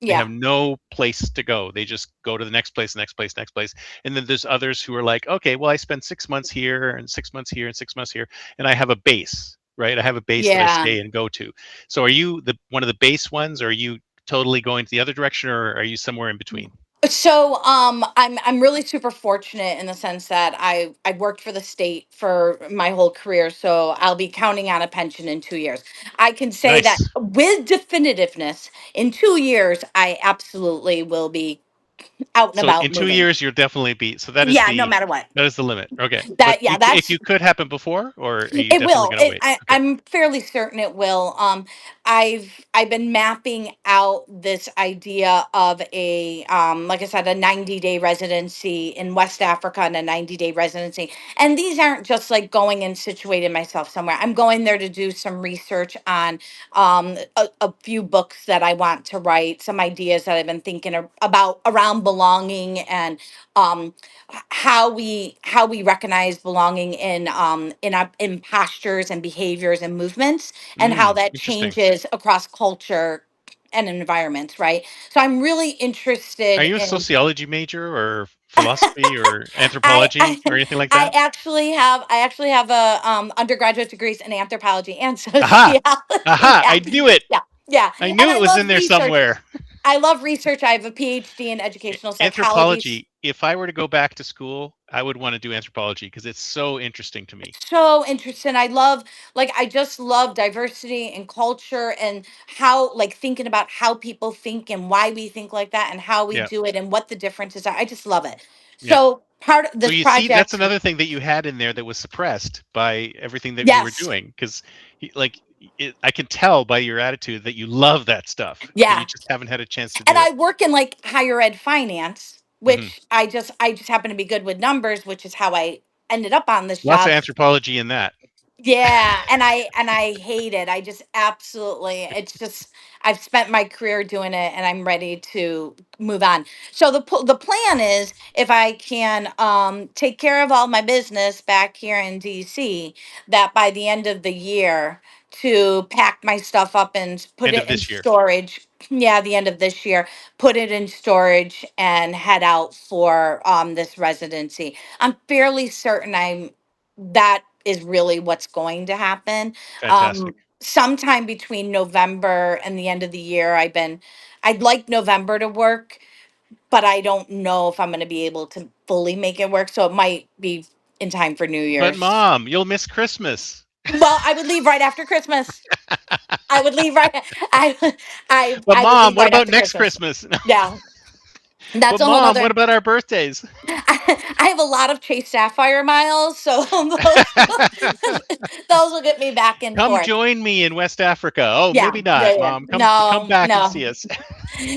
B: They
C: yeah.
B: have no place to go. They just go to the next place, next place, next place. And then there's others who are like, okay, well, I spend 6 months here and 6 months here and 6 months here, and I have a base, right? I have a base that I
C: Yeah.
B: stay and go to. So are you the one of the base ones, or are you totally going to the other direction, or are you somewhere in between?
C: So I'm really super fortunate in the sense that I've worked for the state for my whole career, so I'll be counting on a pension in 2 years. I can say that
B: Nice.
C: with definitiveness, in 2 years I absolutely will be out and
B: So
C: about
B: in two
C: moving.
B: years, you'll definitely be. So that is
C: Yeah, no
B: the
C: matter what.
B: that is the limit. Okay, but
C: That, yeah,
B: if
C: that's
B: you could happen before, or are you
C: it
B: definitely
C: will.
B: going to wait? Okay.
C: I'm fairly certain it will. I've been mapping out this idea of a like I said, a 90-day residency in West Africa and a 90-day residency. And these aren't just like going and situating myself somewhere. I'm going there to do some research on a few books that I want to write, some ideas that I've been thinking about around belonging, and um how we recognize belonging in postures and behaviors and movements, and how that
B: Interesting.
C: changes across culture and environments, right? So I'm really
B: Are
C: interested
B: you a
C: in
B: sociology major, or philosophy, or
C: I,
B: anthropology,
C: I
B: or anything like
C: I
B: that?
C: actually have a undergraduate degrees in anthropology and
B: Aha!
C: sociology.
B: Aha!
C: Yeah,
B: I knew it.
C: yeah, yeah.
B: I
C: And
B: knew
C: I
B: it was in
C: love
B: there
C: research.
B: somewhere.
C: I love research. I have a PhD in educational psychology.
B: Anthropology. If I were to go back to school, I would want to do anthropology because it's so interesting to me.
C: So interesting. I just love diversity and culture, and how, like, thinking about how people think and why we think like that and how we
B: Yeah.
C: do it and what the differences are. I just love it.
B: Yeah.
C: So part of
B: So
C: this
B: you see, that's
C: project,
B: another thing that you had in there that was suppressed by everything that you were
C: yes,
B: doing. Because, like, I can tell by your attitude that you love that stuff, but you
C: yeah.
B: just haven't had a chance to
C: And
B: do it.
C: I work in like higher ed finance,
B: Hmm.
C: which I just happen to be good with numbers, which is how I ended up on this
B: Lots of
C: job.
B: anthropology in that.
C: Yeah, and I hate it. I just absolutely, it's just, I've spent my career doing it and I'm ready to move on. So the plan is, if I can take care of all my business back here in DC, that by the end of the year, to pack my stuff up and put
B: End
C: it
B: of
C: in
B: this year.
C: storage. Yeah, the end of this year, put it in storage and head out for this residency. I'm fairly certain that is really what's going to happen.
B: Fantastic.
C: Sometime between November and the end of the year, I'd like November to work, but I don't know if I'm going to be able to fully make it work. So it might be in time for New
B: But
C: Year's.
B: mom, you'll miss Christmas.
C: Well, I would leave right after Christmas. I would leave right. I
B: But
C: I would
B: mom,
C: leave
B: what
C: right
B: about
C: after
B: next
C: Christmas.
B: Christmas?
C: Yeah,
B: But
C: that's a whole
B: mom, what
C: nother.
B: about our birthdays?
C: I have a lot of Chase Sapphire miles, so those will get me back and
B: Come
C: forth.
B: join me in West Africa. Oh,
C: Yeah,
B: maybe
C: yeah,
B: not,
C: yeah.
B: mom. Come
C: No,
B: back and
C: no.
B: see us.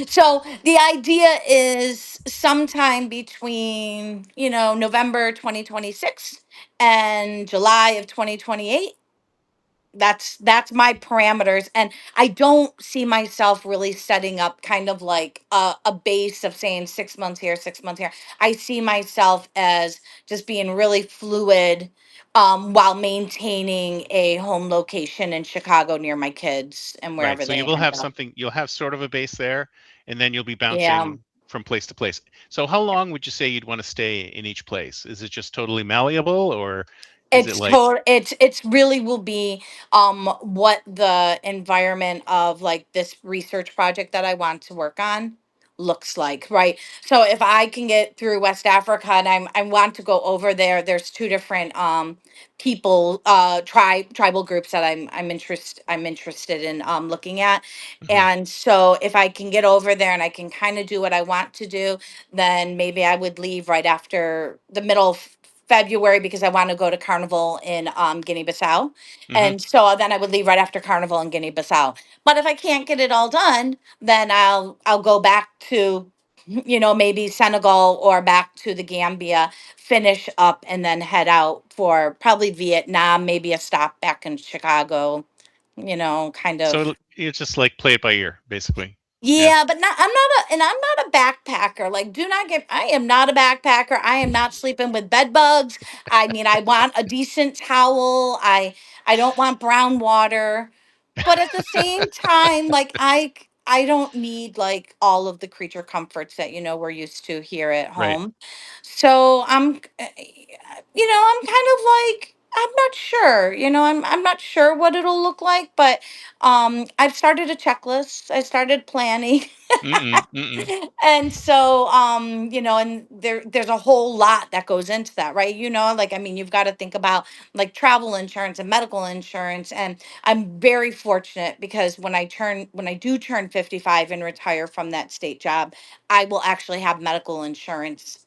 C: So the idea is sometime between, November 2026 and July of 2028. That's my parameters, and I don't see myself really setting up kind of like a base of saying 6 months here, 6 months here. I see myself as just being really fluid, while maintaining a home location in Chicago near my kids and
B: Right.
C: wherever
B: So you
C: they
B: will
C: end
B: have
C: up.
B: something, you'll have sort of a base there, and then you'll be
C: Yeah.
B: bouncing from place to place. So how long would you say you'd want to stay in each place? Is it just totally malleable, or is it like,
C: It's really will be what the environment of like this research project that I want to work on looks like, right? So if I can get through West Africa and I want to go over there, there's two different people, tribal groups that I'm interested in looking at.
B: mhm,
C: And so if I can get over there and I can kind of do what I want to do, then maybe I would leave right after the middle of February because I want to go to Carnival in Guinea-Bissau.
B: mhm.
C: And so then I would leave right after Carnival in Guinea-Bissau. But if I can't get it all done, then I'll go back to, maybe Senegal or back to the Gambia, finish up and then head out for probably Vietnam, maybe a stop back in Chicago, kind
B: So
C: of.
B: you just like play it by ear, basically. Yeah,
C: Yeah, but I'm not a backpacker. Like, do not get, I am not a backpacker. I am not sleeping with bed bugs. I mean, I want a decent towel. I don't want brown water. But at the same time, like I don't need like all of the creature comforts that we're used to here at
B: right.
C: home. So I'm kind of like I'm not sure. I'm not sure what it'll look like, but I've started a checklist. I started planning.
B: Mm-mm, mm-mm.
C: And so and there's a whole lot that goes into that, right? Like, I mean, you've got to think about like travel insurance and medical insurance. And I'm very fortunate because when I do turn 55 and retire from that state job, I will actually have medical insurance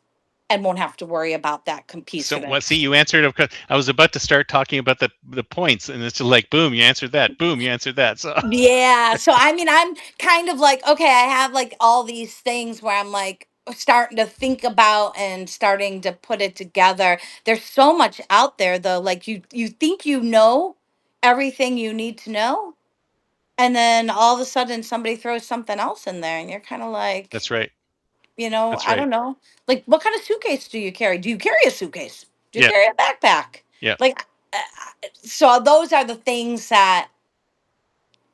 C: and won't have to worry about that piece
B: So
C: of
B: what? See,
C: it.
B: you answered. Of course, I was about to start talking about the points, and it's just like boom, you answered that. Boom, you answered that. So
C: Yeah. So I mean, I'm kind of like, okay, I have like all these things where I'm like starting to think about and starting to put it together. There's so much out there though. Like you think everything you need to know, and then all of a sudden somebody throws something else in there and you're kind of
B: that's
C: like,
B: right. That's
C: I
B: right.
C: don't know. Like, what kind of suitcase do you carry? Do you carry a suitcase? Do you
B: Yeah,
C: carry a backpack?
B: yeah,
C: Like, so those are the things that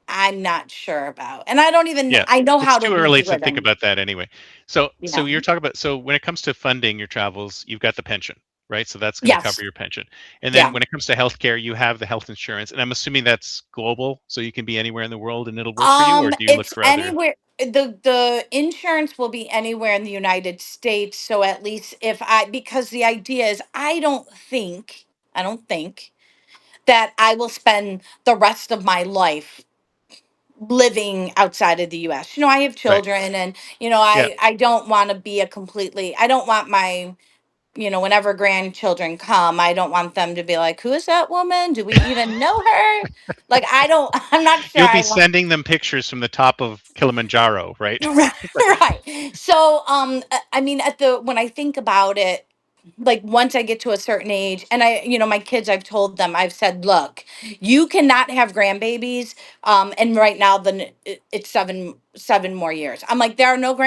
C: I'm not sure about. And I don't even,
B: yeah.
C: I know
B: It's
C: how to
B: too
C: leave
B: early to think
C: living.
B: about that anyway. So
C: Yeah.
B: you're talking about, so when it comes to funding your travels, you've got the pension, right? So that's going to cover
C: Yes.
B: your pension. And then
C: Yeah.
B: when it comes to healthcare, you have the health insurance, and I'm assuming that's global, so you can be anywhere in the world and it'll work for you, or do you look
C: It's
B: for other?
C: anywhere. The insurance will be anywhere in the United States. So at least if because the idea is I don't think that I will spend the rest of my life living outside of the US. I have
B: Right.
C: children and
B: Yeah.
C: I don't want to be a completely I don't want my whenever grandchildren come, I don't want them to be like, who is that woman? Do we even know her? Like I don't I'm not sure
B: You'll
C: I
B: be
C: want.
B: sending them pictures from the top of Kilimanjaro, right?
C: Right, right. So, I mean, when I think about it, like once I get to a certain age, and my kids, I've told them, I've said, look, you cannot have grandbabies. And right now, it's seven more years. I'm like, there are no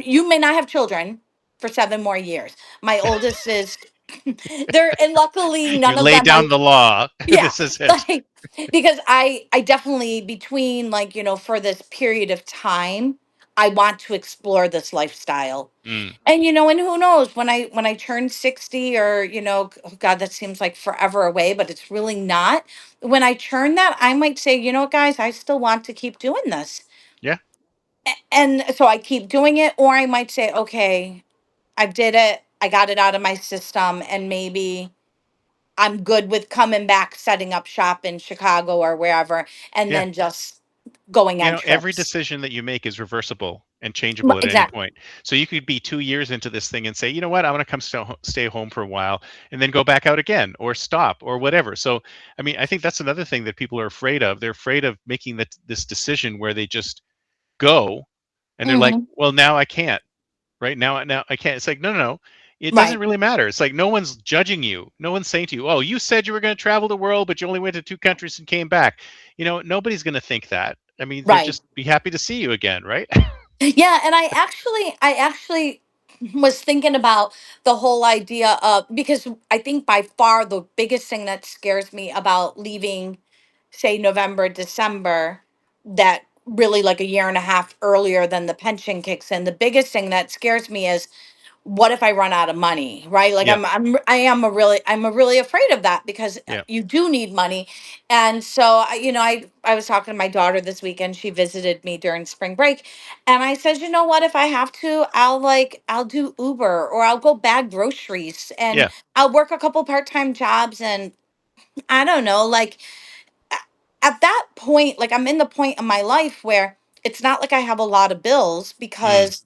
C: you may not have children for 7 more years. My oldest is, and luckily
B: You
C: none of
B: lay
C: them are.
B: down the law.
C: Yeah,
B: This is it.
C: like because I definitely between like for this period of time I want to explore this lifestyle.
B: Mm.
C: And and who knows, when I turn 60, or oh God, that seems like forever away, but it's really not. When I turn that, I might say, guys, I still want to keep doing this.
B: Yeah.
C: And so I keep doing it, or I might say, okay, I did it. I got it out of my system, and maybe I'm good with coming back, setting up shop in Chicago or wherever, and
B: Yeah.
C: then just going
B: You
C: on
B: know, every
C: trips.
B: decision that you make is reversible and changeable at any
C: Exactly.
B: point. So you could be 2 years into this thing and say, you know what, I'm going to come stay home for a while, and then go back out again, or stop, or whatever. So, I mean, I think that's another thing that people are afraid of. They're afraid of making this decision where they just go, and they're like,
C: Hmm.
B: well, now I can't. Right now I can't. It's like, no, no, no. It doesn't
C: Right.
B: really matter. It's like no one's judging you. No one's saying to you, oh, you said you were going to travel the world, but you only went to 2 countries and came back. Nobody's going to think that. I mean, they're
C: Right.
B: just be happy to see you again, right?
C: Yeah, and I actually was thinking about the whole idea of, because I think by far the biggest thing that scares me about leaving, say November, December, that really like a year and a half earlier than the pension kicks in. The biggest thing that scares me is, what if I run out of money, right? Like
B: Yeah,
C: I'm really afraid of that, because
B: yeah,
C: you do need money. And so I was talking to my daughter this weekend. She visited me during spring break, and I said, you know what, if I have to, I'll do Uber, or I'll go bag groceries, and
B: yeah.
C: I'll work a couple part-time jobs, and I don't know, like at that point, like I'm in the point in my life where it's not like I have a lot of bills,
B: Mm.
C: because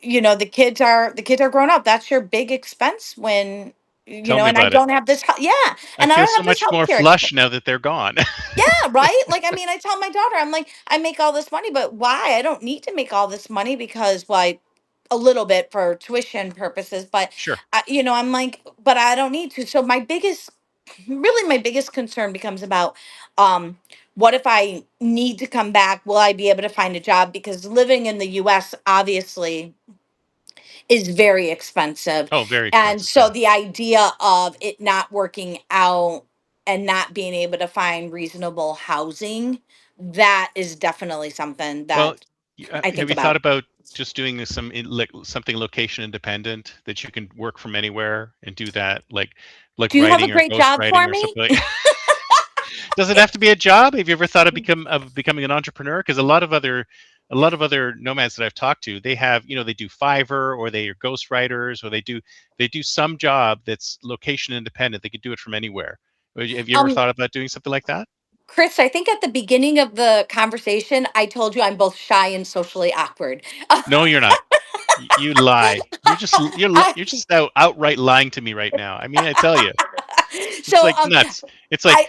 C: the kids are grown up. That's your big expense when
B: Tell me
C: and I
B: about it.
C: don't have this yeah,
B: I
C: and I
B: feel
C: don't
B: so
C: have this
B: much more
C: healthcare
B: flush
C: expense.
B: now that they're gone.
C: Yeah, right? Like, I mean, I tell my daughter, I'm like, I make all this money, but why? I don't need to make all this money, because, well, a little bit for tuition purposes, but,
B: Sure.
C: I'm like, but I don't need to. So really my biggest concern becomes about, um, what if I need to come back? Will I be able to find a job? Because living in the US obviously is very expensive.
B: Oh, very
C: And
B: expensive.
C: so
B: Yeah.
C: the idea of it not working out and not being able to find reasonable housing, that is definitely something
B: Well,
C: that I
B: have
C: think
B: you thought
C: about.
B: about just doing something location independent that you can work from anywhere and do that, like
C: Do you have a
B: writing or
C: great
B: ghost
C: job
B: writing
C: for
B: or
C: me?
B: something like. Does it have to be a job? Have you ever thought of becoming an entrepreneur? Because a lot of other nomads that I've talked to, they have, they do Fiverr, or they are ghostwriters, or they do some job that's location independent. They could do it from anywhere. Have you ever
C: Um,
B: thought about doing something like that?
C: Chris, I think at the beginning of the conversation, I told you I'm both shy and socially awkward.
B: No, you're not. You lie.
C: I,
B: You're just outright lying to me right now. I mean, I tell you, it's
C: so
B: like nuts. It's like
C: I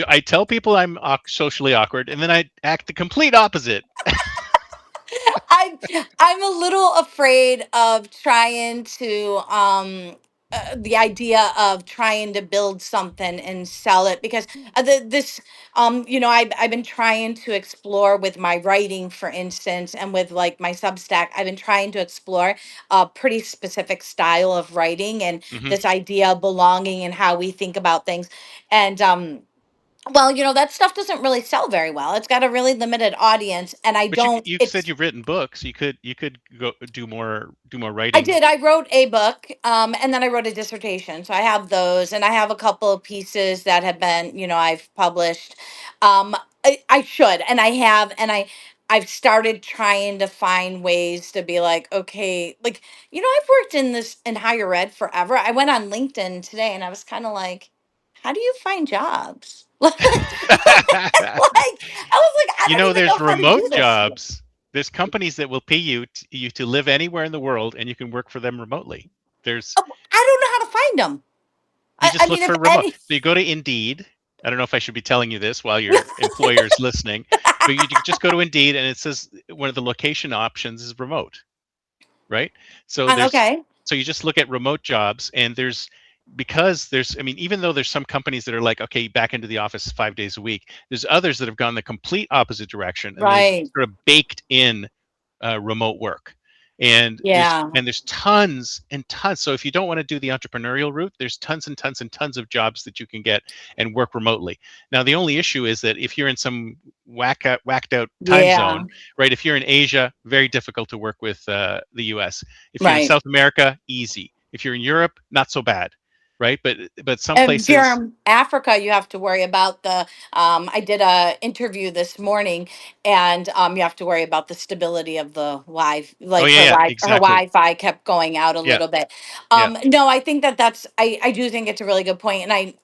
B: I tell people I'm socially awkward, and then I act the complete opposite.
C: I'm I'm a little afraid of trying to the idea of trying to build something and sell it, because this I've been trying to explore with my writing, for instance, and with like my Substack. I've been trying to explore a pretty specific style of writing, and
B: Hmm.
C: this idea of belonging and how we think about things. And well, that stuff doesn't really sell very well. It's got a really limited audience, and I
B: But
C: don't
B: you said
C: it's
B: you've written books. You could go do more
C: I
B: writing.
C: did. I wrote a book, and then I wrote a dissertation. So I have those, and I have a couple of pieces that have been, I've published. I should, and I have, and I've started trying to find ways to be like, okay, like, I've worked in higher ed forever. I went on LinkedIn today, and I was kind of like, how do you find jobs? I was like, I don't even
B: There's
C: know how to do
B: remote
C: this.
B: jobs. There's companies that will pay you to live anywhere in the world, and you can work for them remotely. There's
C: Oh, I don't know how to find them.
B: You
C: I
B: just
C: mean,
B: look
C: if
B: for remote.
C: any.
B: So you go to Indeed. I don't know if I should be telling you this while your employer's listening, but you just go to Indeed, and it says one of the location options is remote, right? So there's
C: Okay.
B: so you just look at remote jobs, and I mean, even though there's some companies that are like, okay, back into the office 5 days a week, there's others that have gone the complete opposite direction, and they've
C: Right.
B: sort of baked in remote work. and
C: Yeah.
B: there's tons and tons. So if you don't want to do the entrepreneurial route, there's tons and tons and tons of jobs that you can get and work remotely. Now the only issue is that if you're in some whacked out time
C: Yeah.
B: zone, right? If you're in Asia, very difficult to work with the US. If you're in
C: Right.
B: South America, easy. If you're in Europe, not so bad, right? But some
C: And if you're
B: places,
C: in Africa, you have to worry about the. I did a interview this morning, and you have to worry about the stability of the Wi.
B: oh
C: Like
B: yeah, yeah,
C: Her
B: exactly,
C: Wi-Fi kept going out a
B: yeah,
C: little bit.
B: yeah,
C: No, I think that that's. I do think it's a really good point, and I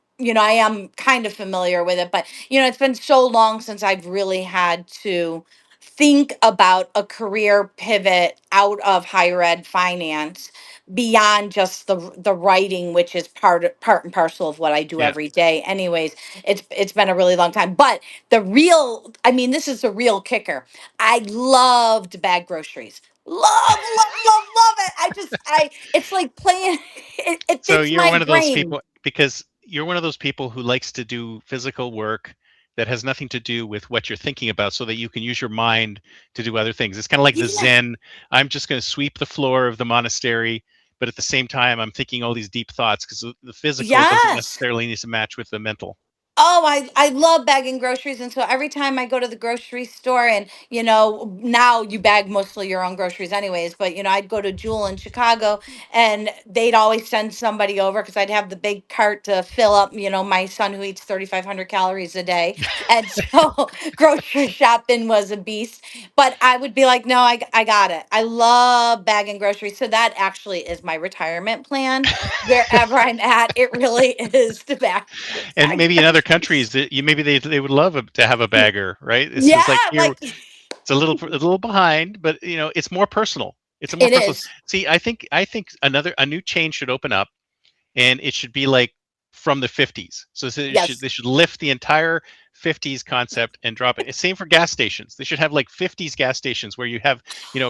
C: am kind of familiar with it, but it's been so long since I've really had to think about a career pivot out of higher ed finance beyond just the writing, which is part and parcel of what I do
B: yeah.
C: every day anyways. It's been a really long time, but the real, I mean, this is the real kicker. I love to bag groceries. Love it. I it's like playing. It
B: So
C: fits
B: you're
C: my
B: one of those
C: brain.
B: people, because you're one of those people who likes to do physical work that has nothing to do with what you're thinking about, so that you can use your mind to do other things. It's kind of like the
C: Yeah.
B: Zen. I'm just going to sweep the floor of the monastery, but at the same time, I'm thinking all these deep thoughts, because the physical doesn't
C: Yes.
B: necessarily need to match with the mental.
C: Oh, I love bagging groceries. And so every time I go to the grocery store, and now you bag mostly your own groceries anyways, but I'd go to Jewel in Chicago, and they'd always send somebody over because I'd have the big cart to fill up, my son who eats 3,500 calories a day. And so grocery shopping was a beast. But I would be like, no, I got it. I love bagging groceries. So that actually is my retirement plan. Wherever I'm at, it really is to
B: And
C: bag
B: maybe in other countries,
C: groceries.
B: that you maybe they would love to have a bagger, right? It's
C: Yeah,
B: just like here,
C: like
B: it's a little behind, but it's more personal. It's a more
C: it
B: personal.
C: is.
B: See, I think a new chain should open up, and it should be like from the 50s. So
C: Yes.
B: they should lift the entire 50s concept and drop it. Same for gas stations. They should have like 50s gas stations where you have,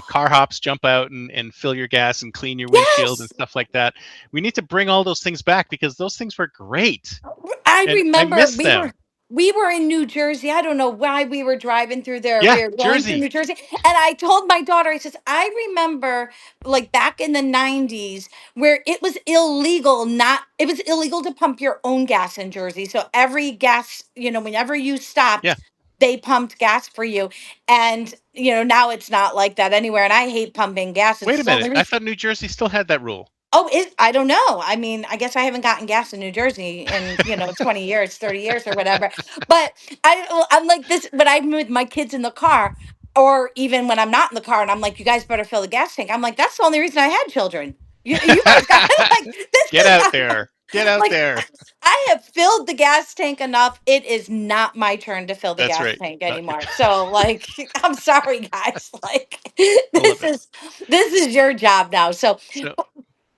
B: car hops jump out and fill your gas and clean your windshield and
C: Yes.
B: stuff like that. We need to bring all those things back, because those things were great,
C: I
B: and I
C: remember
B: miss
C: we
B: them.
C: were in New Jersey. I don't know why we were driving through there.
B: Yeah,
C: We were going through
B: Jersey.
C: New Jersey. And I told my daughter, I says, I remember like back in the 90s where it was illegal to pump your own gas in Jersey. So every gas, whenever you
B: Yeah.
C: stopped, they pumped gas for you. And now it's not like that anywhere. And I hate pumping gas.
B: Wait
C: It's
B: a
C: the only
B: minute. I
C: reason.
B: thought New Jersey still had that rule.
C: Oh, I don't know. I mean, I guess I haven't gotten gas in New Jersey in, 20 years, 30 years or whatever. But I'm like this, but I'm with my kids in the car, or even when I'm not in the car and I'm like, you guys better fill the gas tank. I'm like, that's the only reason I had children. You guys got like this
B: Get
C: is
B: out
C: not
B: there. Get out
C: like
B: there.
C: I have filled the gas tank enough. It is not my turn to fill the
B: That's
C: gas
B: right.
C: tank
B: Not
C: anymore. So like I'm sorry guys. Like
B: I love
C: this
B: it.
C: is this is your job now. So
B: So,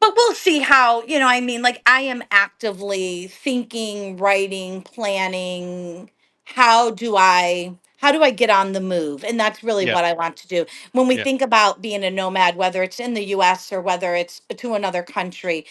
C: but we'll see how, I mean, like I am actively thinking, writing, planning, how do I get on the move? And that's really
B: yeah,
C: what I want to do. When we
B: yeah,
C: think about being a nomad, whether it's in the US or whether it's to another country,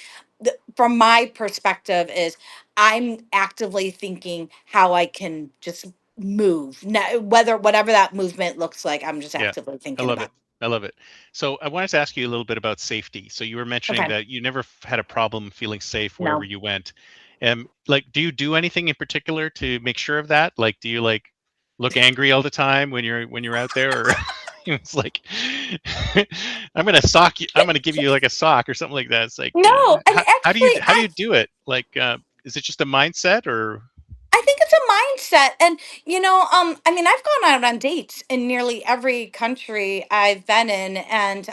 C: from my perspective is I'm actively thinking how I can just move. Now, whatever that movement looks like, I'm just
B: yeah.
C: actively
B: I
C: thinking
B: love
C: about.
B: it. I love it. So I wanted to ask you a little bit about safety. So you were mentioning
C: Okay.
B: that you never had a problem feeling safe wherever
C: No.
B: you went. Like, do you do anything in particular to make sure of that? Like, do you like look angry all the time when you're out there, or it's like, I'm gonna give you like a sock or something like that. It's like,
C: No, and actually
B: how do you do it? Like, is it just a mindset, or?
C: I think it's a mindset. And, I mean, I've gone out on dates in nearly every country I've been in. And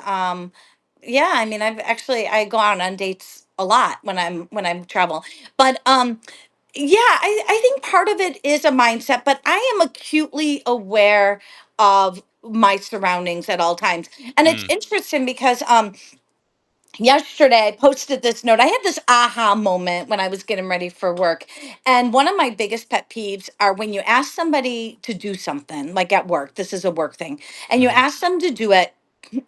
C: yeah, I mean, I go out on dates a lot when I'm travel. But yeah, I think part of it is a mindset, but I am acutely aware of my surroundings at all times. And it's
B: Mm,
C: interesting because yesterday I posted this note. I had this aha moment when I was getting ready for work. And one of my biggest pet peeves are when you ask somebody to do something, like at work, this is a work thing, and you
B: hmm
C: ask them to do it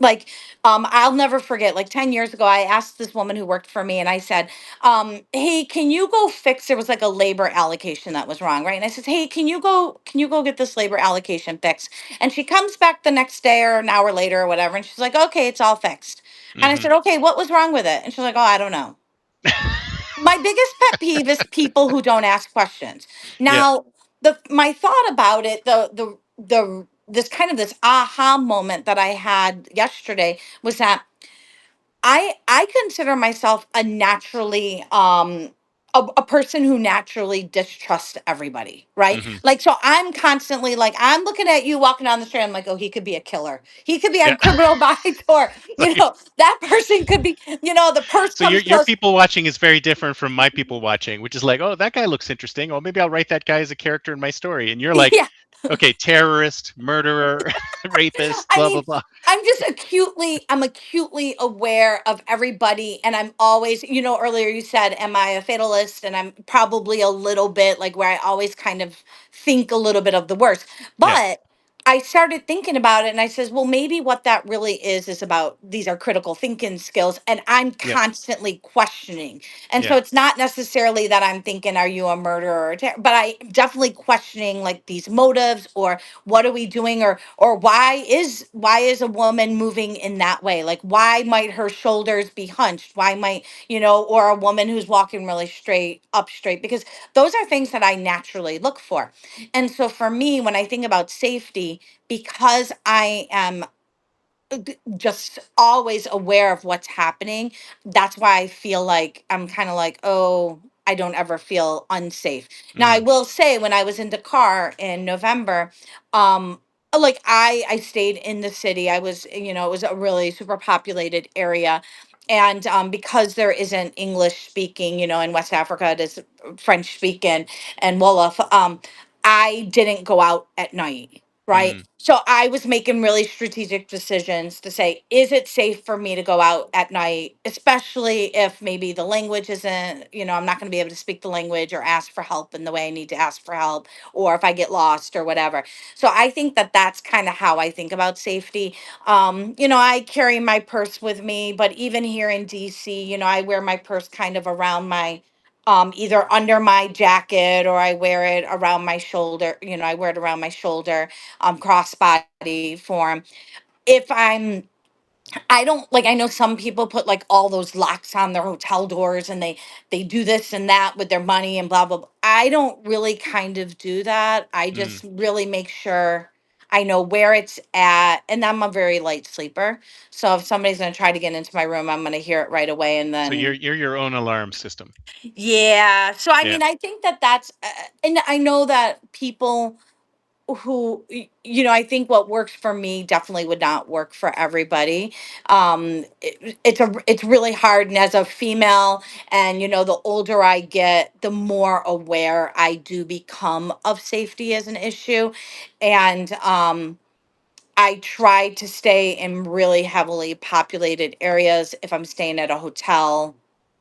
C: like I'll never forget, like 10 years ago I asked this woman who worked for me, and I said, hey, can you go fix, there was like a labor allocation that was wrong, right? And I said, hey, can you go get this labor allocation fixed? And she comes back the next day or an hour later or whatever, and she's like, okay, it's all fixed. And I
B: Hmm.
C: said, okay, what was wrong with it? And she's like, oh, I don't know. My biggest pet peeve is people who don't ask questions.
B: Yeah.
C: Now, my thought about it, the this kind of this aha moment that I had yesterday was that I consider myself a naturally a person who naturally distrusts everybody, right?
B: Hmm.
C: Like, so I'm constantly like, I'm looking at you walking down the street, I'm like, oh, he could be a killer, he could be
B: Yeah.
C: on criminal by or
B: So,
C: that person could be, the purse
B: so your
C: comes
B: your
C: close.
B: people watching is very different from my people watching, which is like, oh, that guy looks interesting. Oh, maybe I'll write that guy as a character in my story. And you're like,
C: Yeah.
B: okay, terrorist, murderer, rapist,
C: I
B: blah blah
C: mean,
B: blah.
C: I'm acutely aware of everybody, and I'm always, earlier you said, am I a fatalist? And I'm probably a little bit, like, where I always kind of think a little bit of the worst.
B: Yeah.
C: But I started thinking about it, and I says, well, maybe what that really is about, these are critical thinking skills, and I'm
B: Yeah.
C: constantly questioning. And so
B: Yeah.
C: it's not necessarily that I'm thinking, are you a murderer or but I definitely questioning like these motives, or what are we doing, or why is a woman moving in that way, like why might her shoulders be hunched, why might, or a woman who's walking really straight, because those are things that I naturally look for. And so for me, when I think about safety, because I am just always aware of what's happening, that's why I feel like I'm kind of like, oh, I don't ever feel unsafe. Now, I
B: Mm.
C: will say, when I was in Dakar in November, like I stayed in the city. I was, it was a really super populated area. And because there isn't English speaking, in West Africa, it is French speaking and Wolof. I didn't go out at night, right?
B: Mm.
C: So I was making really strategic decisions to say, is it safe for me to go out at night, especially if maybe the language isn't, I'm not going to be able to speak the language or ask for help in the way I need to ask for help, or if I get lost or whatever. So I think that that's kind of how I think about safety. I carry my purse with me, but even here in DC, I wear my purse kind of around my either under my jacket, or I wear it around my shoulder. I wear it around my shoulder, crossbody form. If I don't like, I know some people put like all those locks on their hotel doors, and they do this and that with their money and blah blah blah. I don't really kind of do that. I
B: Mm.
C: just really make sure I know where it's at, and I'm a very light sleeper. So if somebody's going to try to get into my room, I'm going to hear it right away, and
B: So
C: then
B: you're your own alarm system.
C: yeah. So I
B: Yeah.
C: mean, I think that that's, and I know that people who, I think what works for me definitely would not work for everybody. It's really hard, and as a female, and the older I get, the more aware I do become of safety as an issue, and I try to stay in really heavily populated areas. If I'm staying at a hotel,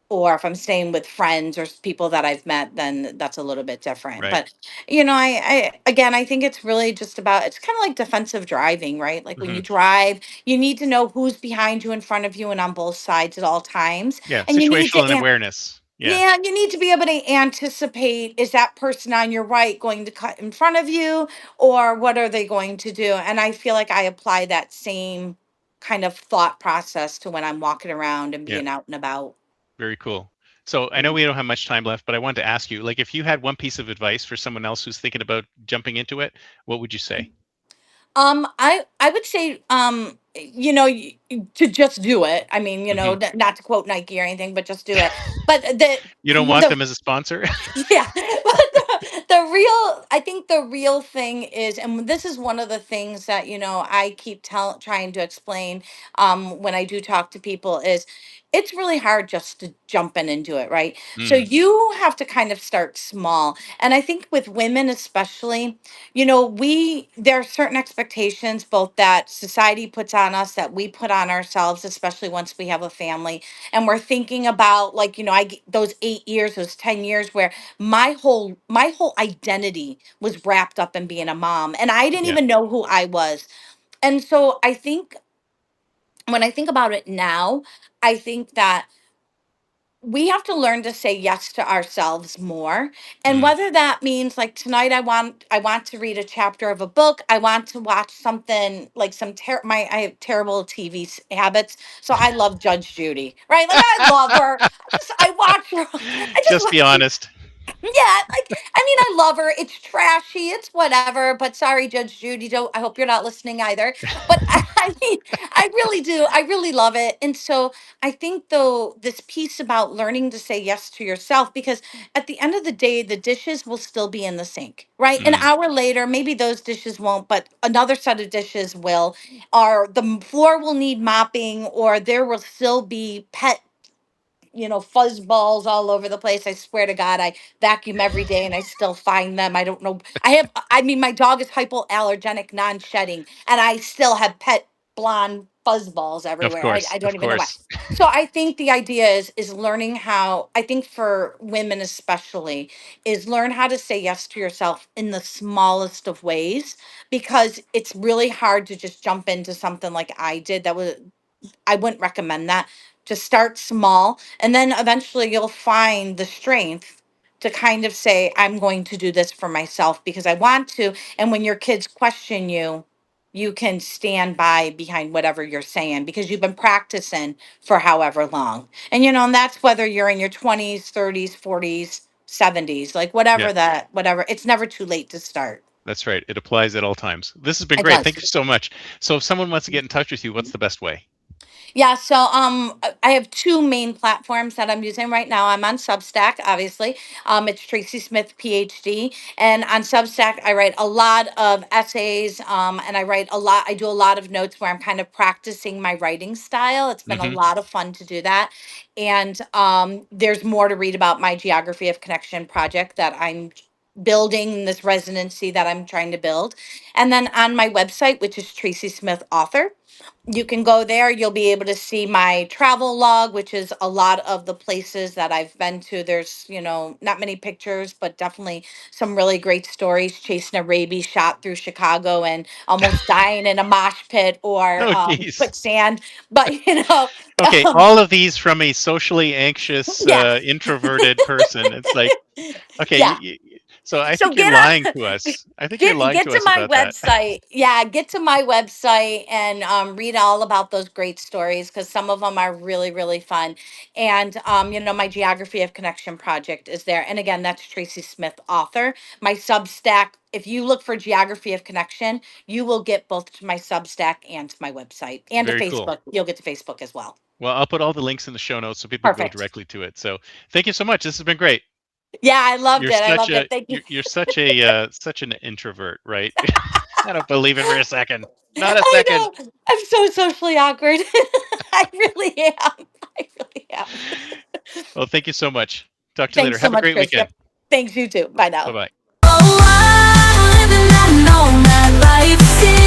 C: or if I'm staying with friends or people that I've met, then that's a little bit different.
B: Right.
C: But I again, I think it's really just about, it's kind of like defensive driving, right? Like when
B: Hmm.
C: you drive, you need to know who's behind you, in front of you, and on both sides at all times.
B: Yeah.
C: And you need
B: Situational
C: to
B: and awareness. Yeah.
C: yeah, you need to be able to anticipate, is that person on your right going to cut in front of you, or what are they going to do? And I feel like I apply that same kind of thought process to when I'm walking around and
B: Yeah.
C: being out and about.
B: Very cool. So I know we don't have much time left, but I wanted to ask you, like, if you had one piece of advice for someone else who's thinking about jumping into it, what would you say?
C: I would say, to just do it. I mean,
B: Hmm.
C: not to quote Nike or anything, but just do it. But the
B: You don't want
C: the
B: them as a sponsor?
C: yeah, but I think the real thing is, and this is one of the things that, I keep trying to explain, when I do talk to people, is it's really hard just to jump in and do it, right? So
B: Mm.
C: you have to kind of start small. And I think with women especially, there are certain expectations both that society puts on us, that we put on ourselves, especially once we have a family, and we're thinking about, like, those 8 years, those 10 years where my whole identity was wrapped up in being a mom, and I didn't
B: Yeah.
C: even know who I was. And so I think when I think about it now, I think that we have to learn to say yes to ourselves more, and
B: Mm,
C: whether that means like tonight I want to read a chapter of a book, I want to watch something like my I have terrible TV habits, so I love Judge Judy, right? Like I love her. I watch her. I just
B: just be
C: watch.
B: honest.
C: Yeah, like I mean, I love her. It's trashy, it's whatever. But sorry, Judge Judy. Don't. I hope you're not listening either. But I mean, I really do. I really love it. And so I think though this piece about learning to say yes to yourself, because at the end of the day, the dishes will still be in the sink, right? An
B: Mm,
C: hour later, maybe those dishes won't, but another set of dishes will. Or the floor will need mopping, or there will still be pet fuzz balls all over the place. I swear to God, I vacuum every day and I still find them. I don't know. I mean, my dog is hypoallergenic, non shedding, and I still have pet blonde fuzz balls
B: of
C: everywhere. I
B: course,
C: don't
B: of
C: even know why.
B: course.
C: So I think the idea is learning how, I think for women especially, is learn how to say yes to yourself in the smallest of ways, because it's really hard to just jump into something like I did. I wouldn't recommend that. Just start small, and then eventually you'll find the strength to kind of say, I'm going to do this for myself because I want to. And when your kids question you, you can stand by behind whatever you're saying because you've been practicing for however long. And that's whether you're in your 20s, 30s, 40s, 70s, like
B: Yeah,
C: whatever. It's never too late to start.
B: that's right. It applies at all times. This has been
C: It
B: great.
C: does.
B: Thank you so much. So if someone wants to get in touch with you, what's the best way?
C: Yeah, so I have two main platforms that I'm using right now. I'm on Substack, obviously. It's Tracy Smith, PhD, and on Substack I write a lot of essays, and I do a lot of notes where I'm kind of practicing my writing style. It's been a
B: Hmm.
C: lot of fun to do that, and there's more to read about my Geography of Connection project that I'm building, this residency that I'm trying to build, and then on my website, which is Tracy Smith Author, you can go there. You'll be able to see my travel log, which is a lot of the places that I've been to. There's, not many pictures, but definitely some really great stories. Chasing a rabies shot through Chicago and almost dying in a mosh pit or
B: Oh, geez.
C: quicksand. But,
B: Okay,
C: um,
B: all of these from a socially anxious,
C: yeah.
B: introverted person. It's like, okay,
C: Yeah.
B: so I
C: So
B: think you're
C: get
B: lying to
C: on
B: us. I think you're
C: get
B: lying
C: get
B: to
C: to
B: us
C: my
B: about that.
C: website. Yeah, get to my website and read all about those great stories because some of them are really, really fun. And my Geography of Connection project is there. And again, that's Tracy Smith Author. My Substack, if you look for Geography of Connection, you will get both to my Substack and to my website and to
B: Very cool.
C: Facebook. You'll get to Facebook as well.
B: Well, I'll put all the links in the show notes so people can go
C: Perfect.
B: directly to it. So thank you so much. This has been great.
C: Yeah, I loved
B: You're
C: it. I
B: such
C: loved
B: a
C: it. Thank you.
B: you're such a such an introvert, right? I don't believe it for a second. Not a
C: I
B: second.
C: know. I'm so socially awkward. I really am. I really am.
B: Well, thank you so much. Talk to you later.
C: Thanks so
B: Have a
C: much,
B: great
C: Chris.
B: weekend.
C: Yep. Thanks, you too. Bye
B: Bye
C: now.
B: bye.
A: Oh, I'm living that nomad life.